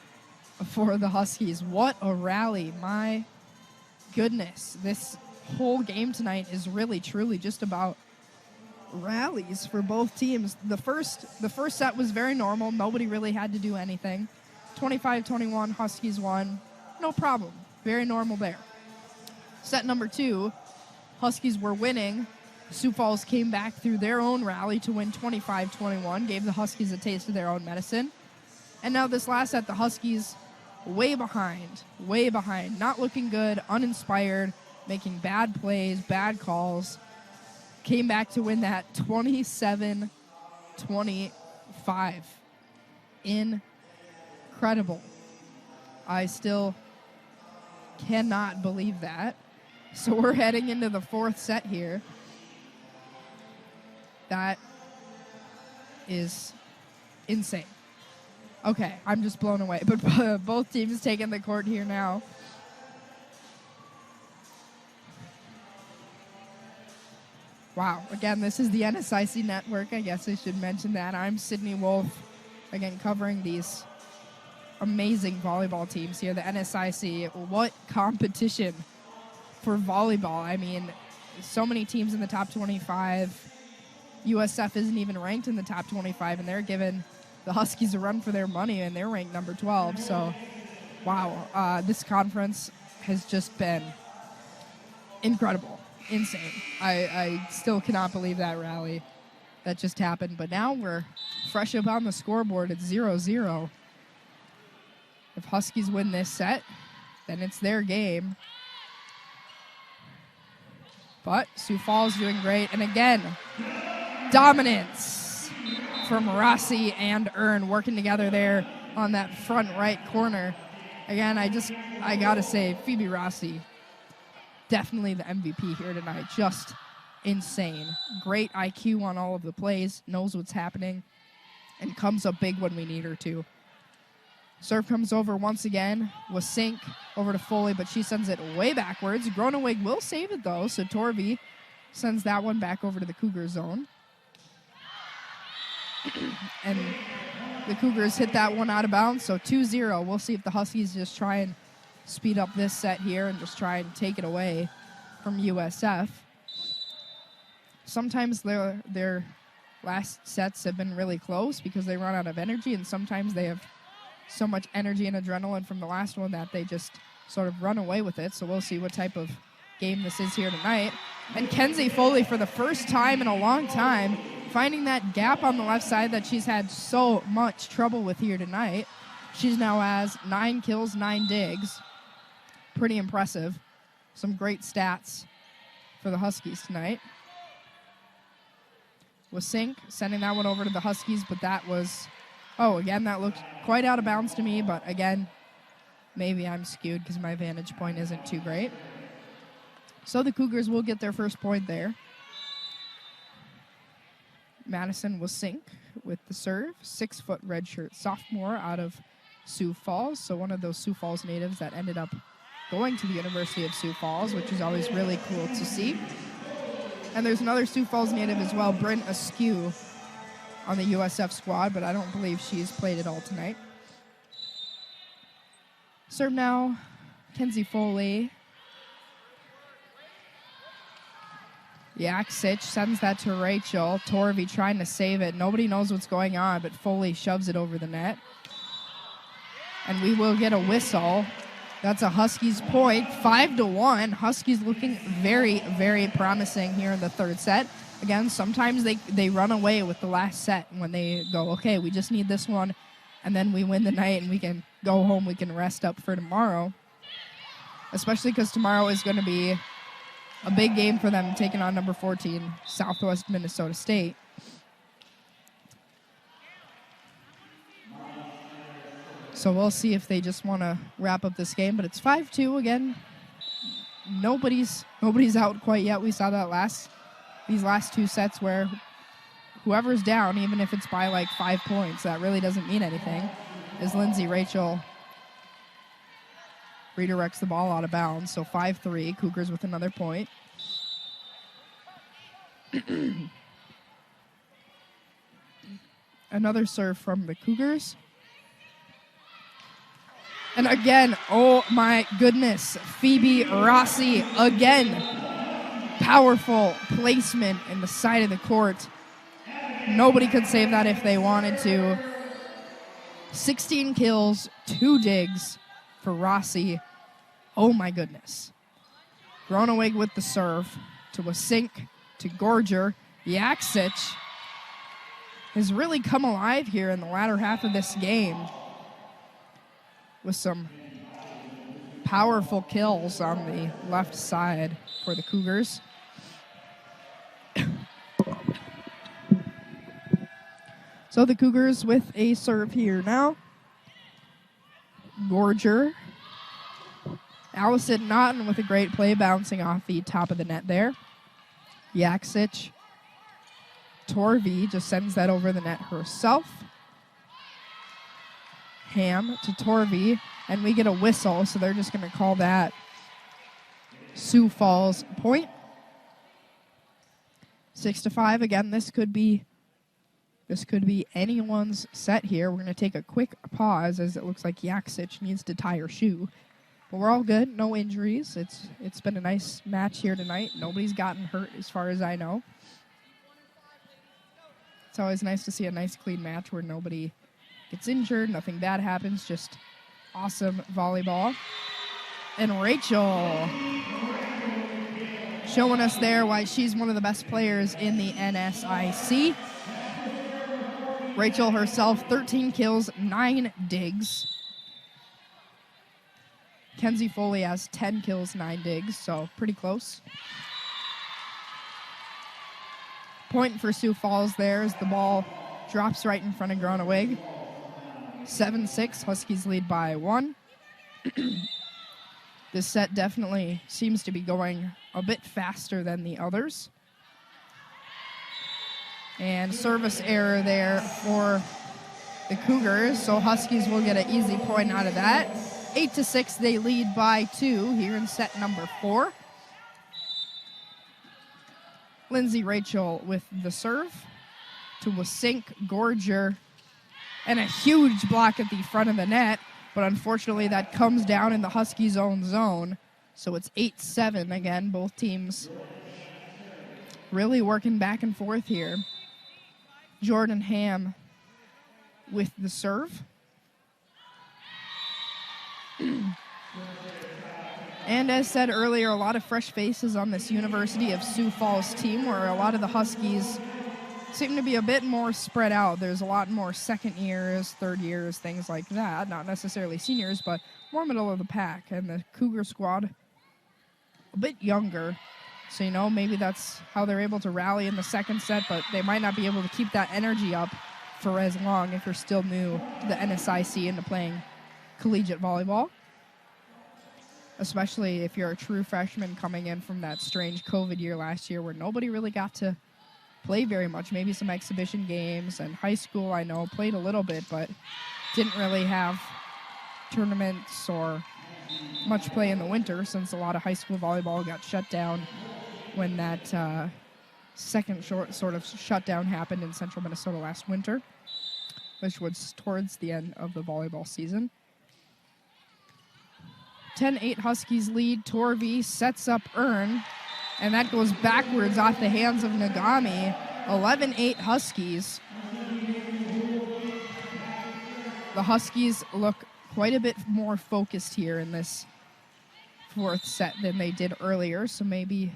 Speaker 1: for the Huskies. What a rally. My goodness. This whole game tonight is really, truly just about rallies for both teams. The first set was very normal. Nobody really had to do anything. 25-21, Huskies won. No problem. Very normal there. Set number 2, Huskies were winning. Sioux Falls came back through their own rally to win 25-21, gave the Huskies a taste of their own medicine. And now this last set, the Huskies way behind, not looking good, uninspired, making bad plays, bad calls. Came back to win that 27-25. Incredible. I still cannot believe that. So we're heading into the 4th set here. That is insane. Okay, I'm just blown away. But both teams taking the court here now. Wow. Again, this is the NSIC network. I guess I should mention that. I'm Sydney Wolf, again, covering these amazing volleyball teams here. The NSIC, what competition for volleyball. I mean, so many teams in the top 25. USF isn't even ranked in the top 25, and they're giving the Huskies a run for their money, and they're ranked number 12. So, wow, this conference has just been incredible, insane. I still cannot believe that rally that just happened. But now we're fresh up on the scoreboard. It's 0-0. If Huskies win this set, then it's their game. But Sioux Falls doing great. And again, dominance from Rossi and Earn working together there on that front right corner. Again, I gotta say, Phoebe Rossi, definitely the MVP here tonight. Just insane. Great IQ on all of the plays, knows what's happening, and comes up big when we need her to. Serve comes over once again with Sink over to Foley, but she sends it way backwards. Groneweg will save it, though, so Torvey sends that one back over to the Cougar zone. And the Cougars hit that one out of bounds, so 2-0. We'll see if the Huskies just try and speed up this set here and just try and take it away from USF. Sometimes their last sets have been really close because they run out of energy, and sometimes they have so much energy and adrenaline from the last one that they just sort of run away with it. So we'll see what type of game this is here tonight. And Kenzie Foley, for the first time in a long time, finding that gap on the left side that she's had so much trouble with here tonight. She's now has 9 kills, 9 digs. Pretty impressive. Some great stats for the Huskies tonight. With Sink sending that one over to the Huskies, but that was... Oh, again, that looked quite out of bounds to me, but again, maybe I'm skewed because my vantage point isn't too great. So the Cougars will get their first point there. Madison will Sink with the serve. 6-foot redshirt sophomore out of Sioux Falls, so one of those Sioux Falls natives that ended up going to the University of Sioux Falls, which is always really cool to see. And there's another Sioux Falls native as well, Bryn Askew, on the USF squad, but I don't believe she's played at all tonight. Serve now, Kenzie Foley. Yaksich sends that to Rachel. Torvey trying to save it. Nobody knows what's going on, but Foley shoves it over the net. And we will get a whistle. That's a Huskies point, 5-1. Huskies looking very, very promising here in the third set. Again, sometimes they run away with the last set when they go, okay, we just need this one, and then we win the night and we can go home, we can rest up for tomorrow. Especially because tomorrow is going to be a big game for them, taking on number 14, Southwest Minnesota State. So we'll see if they just want to wrap up this game, but it's 5-2 again. Nobody's out quite yet. We saw that these last 2 sets where whoever's down, even if it's by like 5 points, that really doesn't mean anything, as Lindsay Rachel redirects the ball out of bounds. So 5-3, Cougars with another point. Another serve from the Cougars. And again, oh my goodness, Phoebe Rossi again. Powerful placement in the side of the court. Nobody could save that if they wanted to. 16 kills, 2 digs for Rossi. Oh my goodness. Groneweg with the serve to Wasink, to Gorger. Yaksich has really come alive here in the latter half of this game with some powerful kills on the left side for the Cougars. So the Cougars with a serve here now. Gorger. Allison Naughton with a great play, bouncing off the top of the net there. Yaksich. Torvey just sends that over the net herself. Ham to Torvey, and we get a whistle, so they're just going to call that Sioux Falls point. 6-5. Again, this could be anyone's set here. We're going to take a quick pause as it looks like Yaksich needs to tie her shoe. But we're all good. No injuries. It's been a nice match here tonight. Nobody's gotten hurt as far as I know. It's always nice to see a nice clean match where nobody gets injured, nothing bad happens, just awesome volleyball. And Rachel showing us there why she's one of the best players in the NSIC. Rachel herself, 13 kills, 9 digs. Kenzie Foley has 10 kills, 9 digs, so pretty close. Point for Sioux Falls there as the ball drops right in front of Groneweg. 7-6, Huskies lead by 1. This set definitely seems to be going a bit faster than the others. And service error there for the Cougars, so Huskies will get an easy point out of that. 8-6, they lead by 2 here in set number 4. Lindsay Rachel with the serve to Wasink, Gorger, and a huge block at the front of the net, but unfortunately that comes down in the Huskies' own zone. So it's 8-7 again, both teams really working back and forth here. Jordan Ham with the serve. And as said earlier, a lot of fresh faces on this University of Sioux Falls team, where a lot of the Huskies seem to be a bit more spread out. There's a lot more second years, third years, things like that. Not necessarily seniors, but more middle of the pack. And the Cougar squad, a bit younger. So, you know, maybe that's how they're able to rally in the second set, but they might not be able to keep that energy up for as long if you're still new to the NSIC and to playing collegiate volleyball. Especially if you're a true freshman coming in from that strange COVID year last year where nobody really got to play very much. Maybe some exhibition games, and high school, I know, played a little bit, but didn't really have tournaments or much play in the winter since a lot of high school volleyball got shut down when that second sort of shutdown happened in central Minnesota last winter, which was towards the end of the volleyball season. 10-8 Huskies lead. Torvey sets up Earn, and that goes backwards off the hands of Nagami. 11-8 Huskies. The Huskies look quite a bit more focused here in this fourth set than they did earlier, so maybe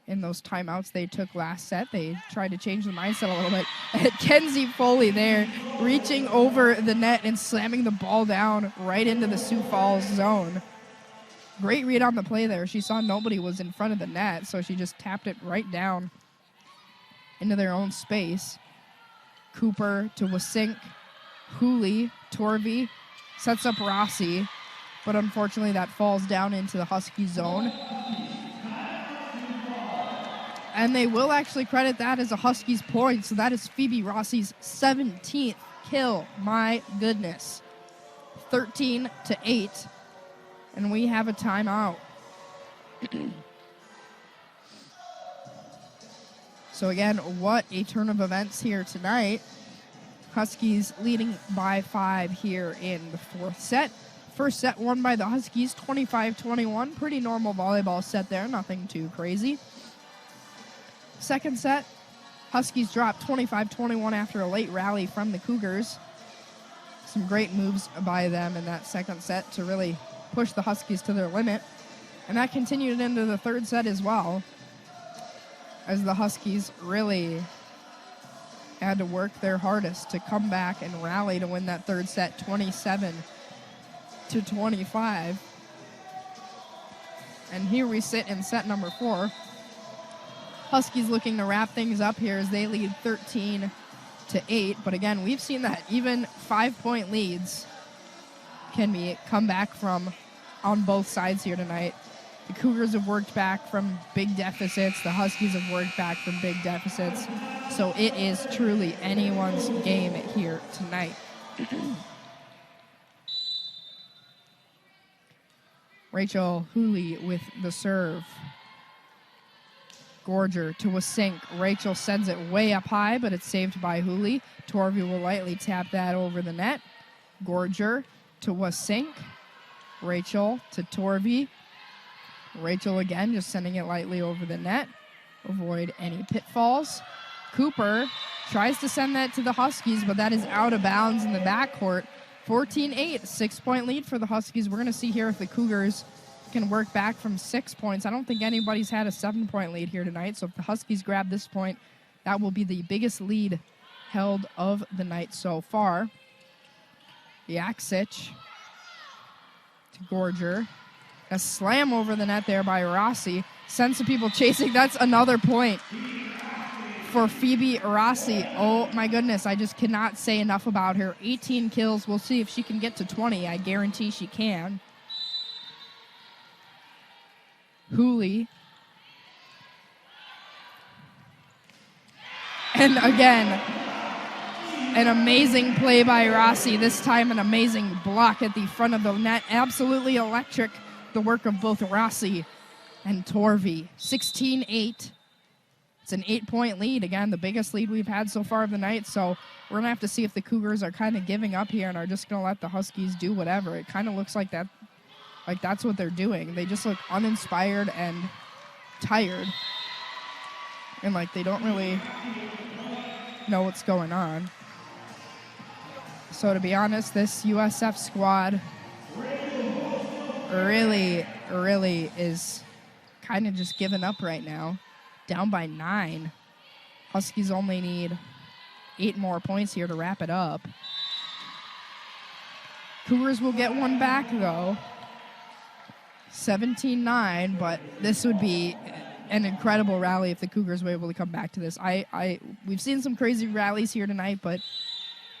Speaker 1: in those timeouts they took last set, they tried to change the mindset a little bit. And Kenzie Foley there reaching over the net and slamming the ball down right into the Sioux Falls zone. Great read on the play there. She saw nobody was in front of the net, so she just tapped it right down into their own space. Cooper to Wasink, Hooley, Torvey, sets up Rossi, but unfortunately that falls down into the Husky zone. And they will actually credit that as a Huskies point, so that is Phoebe Rossi's 17th kill. My goodness. 13-8. And we have a timeout. So again, what a turn of events here tonight. Huskies leading by 5 here in the fourth set. First set won by the Huskies, 25-21. Pretty normal volleyball set there, nothing too crazy. Second set, Huskies dropped 25-21 after a late rally from the Cougars. Some great moves by them in that second set to really push the Huskies to their limit. And that continued into the third set as well, as the Huskies really had to work their hardest to come back and rally to win that third set 27-25. And here we sit in set number 4. Huskies looking to wrap things up here as they lead 13-8. But again, we've seen that even 5-point leads can come back from on both sides here tonight. The Cougars have worked back from big deficits. The Huskies have worked back from big deficits. So it is truly anyone's game here tonight. Rachel Hooley with the serve. Gorger to Wasink. Rachel sends it way up high, but it's saved by Hooley. Torvey will lightly tap that over the net. Gorger to Wasink. Rachel to Torvey. Rachel again just sending it lightly over the net. Avoid any pitfalls. Cooper tries to send that to the Huskies, but that is out of bounds in the backcourt. 14-8, 6-point lead for the Huskies. We're going to see here if the Cougars can work back from 6 points. I don't think anybody's had a 7-point lead here tonight, so if the Huskies grab this point, that will be the biggest lead held of the night so far. Yaksic to Gorger. A slam over the net there by Rossi. Sends some people chasing. That's another point for Phoebe Rossi. Oh my goodness, I just cannot say enough about her. 18 kills. We'll see if she can get to 20. I guarantee she can. Hooley. And again, an amazing play by Rossi. This time an amazing block at the front of the net. Absolutely electric, the work of both Rossi and Torvey. 16-8. It's an 8-point lead. Again, the biggest lead we've had so far of the night. So we're going to have to see if the Cougars are kind of giving up here and are just going to let the Huskies do whatever. It kind of looks like that, like that's what they're doing. They just look uninspired and tired. And like they don't really know what's going on. So to be honest, this USF squad really is kind of just giving up right now. Down by 9. Huskies only need 8 more points here to wrap it up. Cougars will get one back though. 17-9, but this would be an incredible rally if the Cougars were able to come back to this. We've seen some crazy rallies here tonight, but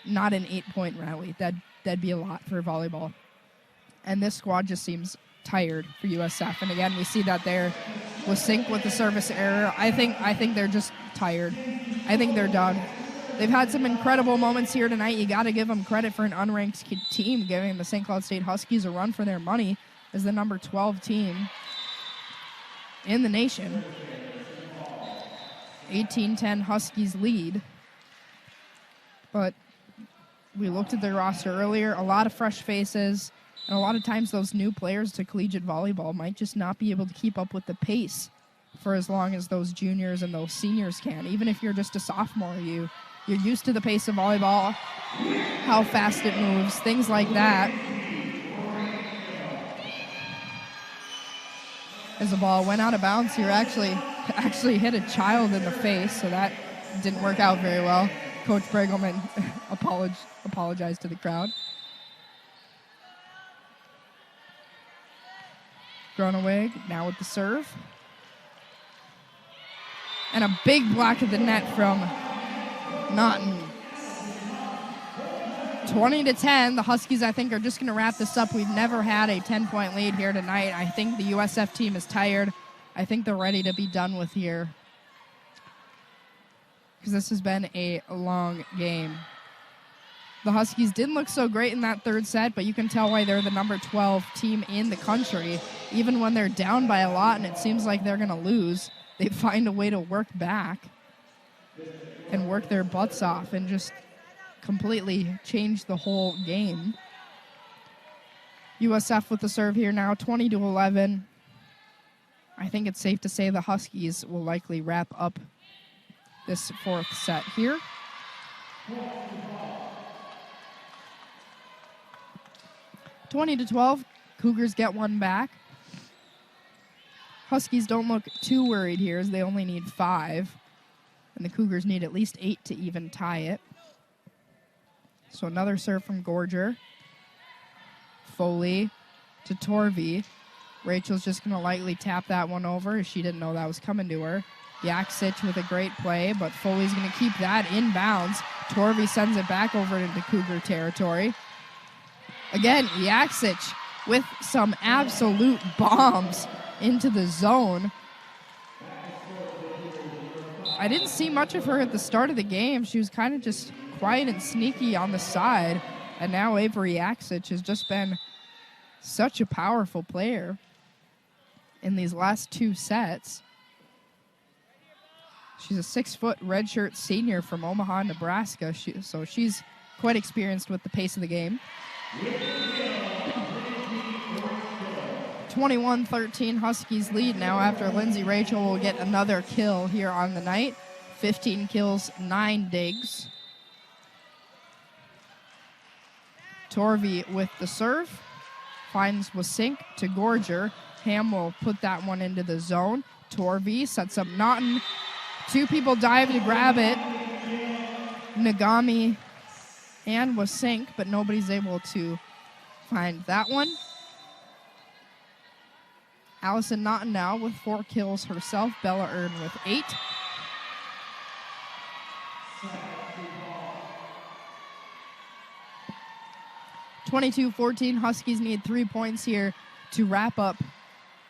Speaker 1: not an 8-point rally. That'd be a lot for volleyball. And this squad just seems tired for USF. And again, we see that there with Sink with the service error. I think they're just tired. I think they're done. They've had some incredible moments here tonight. You got to give them credit for an unranked team, giving the St. Cloud State Huskies a run for their money as the number 12 team in the nation. 18-10 Huskies lead. But we looked at their roster earlier. A lot of fresh faces. And a lot of times those new players to collegiate volleyball might just not be able to keep up with the pace for as long as those juniors and those seniors can. Even if you're just a sophomore, you're used to the pace of volleyball, how fast it moves, things like that. As the ball went out of bounds here, actually hit a child in the face, so that didn't work out very well. Coach Bregelman apologized to the crowd. Groneweg now with the serve. And a big block of the net from Naughton. 20-10. The Huskies, I think, are just going to wrap this up. We've never had a 10-point lead here tonight. I think the USF team is tired. I think they're ready to be done with here, because this has been a long game. The Huskies didn't look so great in that third set, but you can tell why they're the number 12 team in the country. Even when they're down by a lot and it seems like they're going to lose, they find a way to work back and work their butts off and just completely change the whole game. USF with the serve here now, 20-11. I think it's safe to say the Huskies will likely wrap up this fourth set here. 20-12, Cougars get one back. Huskies don't look too worried here as they only need 5. And the Cougars need at least 8 to even tie it. So another serve from Gorger. Foley to Torvey. Rachel's just going to lightly tap that one over as she didn't know that was coming to her. Yaksic with a great play, but Foley's going to keep that inbounds. Torvey sends it back over into Cougar territory. Again, Yaksic with some absolute bombs into the zone. I didn't see much of her at the start of the game. She was kind of just quiet and sneaky on the side. And now Avery Yaksic has just been such a powerful player in these last 2 sets. She's a 6-foot redshirt senior from Omaha, Nebraska. So she's quite experienced with the pace of the game. 21-13 Huskies lead now after Lindsay Rachel will get another kill here on the night. 15 kills, 9 digs. Torvey with the serve. Finds Wasink to Gorger. Ham will put that one into the zone. Torvey sets up Naughton. 2 people dive to grab it. Nagami and Wasink, but nobody's able to find that one. Allison Naughton now with 4 kills herself. Bella Earn with 8. (22-14). Huskies need 3 points here to wrap up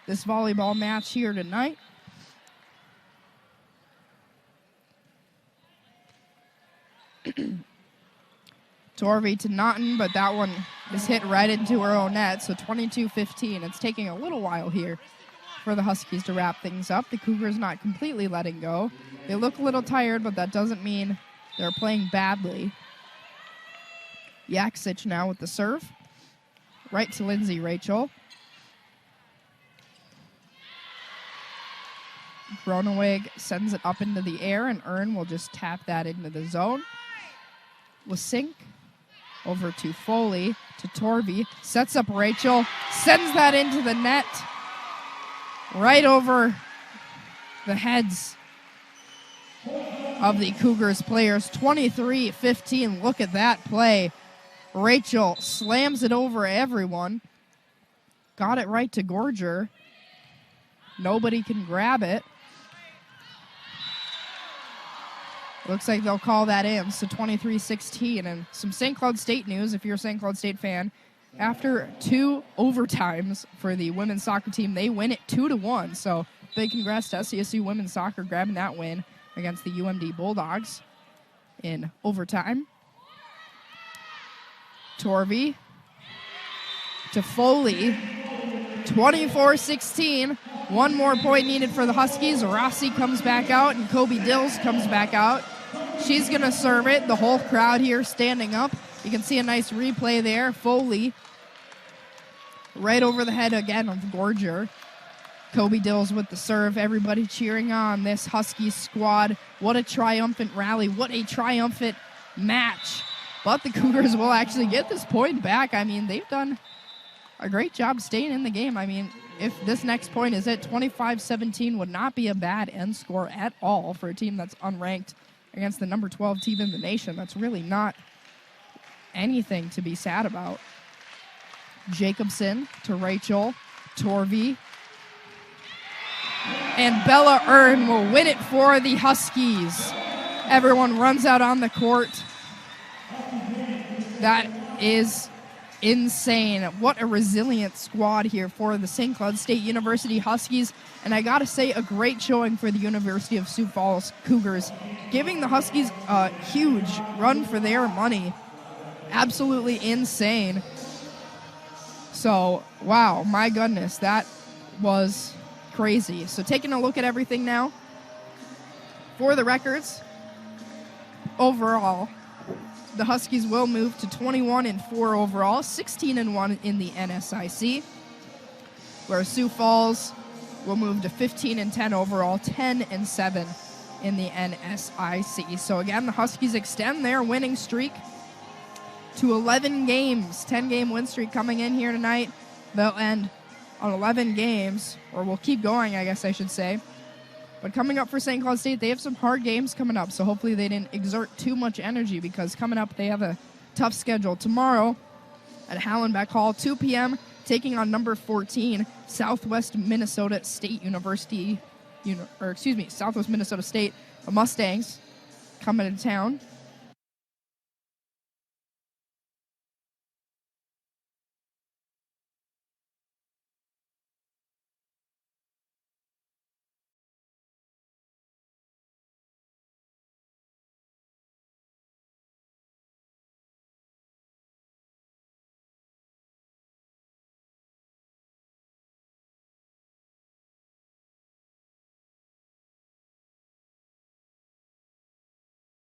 Speaker 1: this volleyball match here tonight. Torvey to Naughton, but that one is hit right into her own net, so 22-15. It's taking a little while here for the Huskies to wrap things up. The Cougars not completely letting go. They look a little tired, but that doesn't mean they're playing badly. Yaksic now with the serve. Right to Lindsay Rachel. Groneweg sends it up into the air, and Earn will just tap that into the zone. Wasink over to Foley, to Torvey, sets up Rachel, sends that into the net, right over the heads of the Cougars players. 23-15, look at that play. Rachel slams it over everyone, got it right to Gorger. Nobody can grab it. Looks like they'll call that in, so 23-16. And some St. Cloud State news, if you're a St. Cloud State fan. After 2 overtimes for the women's soccer team, they win it 2-1. So big congrats to SCSU women's soccer grabbing that win against the UMD Bulldogs in overtime. Torvey to Foley, 24-16. 1 more point needed for the Huskies. Rossi comes back out, and Kobe Dills comes back out. She's going to serve it. The whole crowd here standing up. You can see a nice replay there. Foley right over the head again of Gorger. Kobe Dills with the serve. Everybody cheering on this Huskies squad. What a triumphant rally. What a triumphant match. But the Cougars will actually get this point back. I mean, they've done a great job staying in the game. I mean, if this next point is at 25-17, would not be a bad end score at all for a team that's unranked against the number 12 team in the nation. That's really not anything to be sad about. Jacobson to Rachel, Torvey, and Bella Earn will win it for the Huskies. Everyone runs out on the court. That is insane. What a resilient squad here for the St. Cloud State University Huskies. And I gotta say, a great showing for the University of Sioux Falls Cougars, giving the Huskies a huge run for their money. Absolutely insane. So, wow, my goodness, that was crazy. So taking a look at everything now. For the records, overall, the Huskies will move to 21-4 overall, 16-1 in the NSIC, where Sioux Falls will move to 15-10 overall, 10-7 in the NSIC. So again, the Huskies extend their winning streak to 11 games, 10-game win streak coming in here tonight. They'll end on 11 games, or we'll keep going, I guess I should say. But coming up for St. Cloud State, they have some hard games coming up, so hopefully they didn't exert too much energy, because coming up they have a tough schedule. Tomorrow at Hallenbeck Hall, 2 p.m., taking on number 14, Southwest Minnesota State University, Southwest Minnesota State Mustangs coming to town.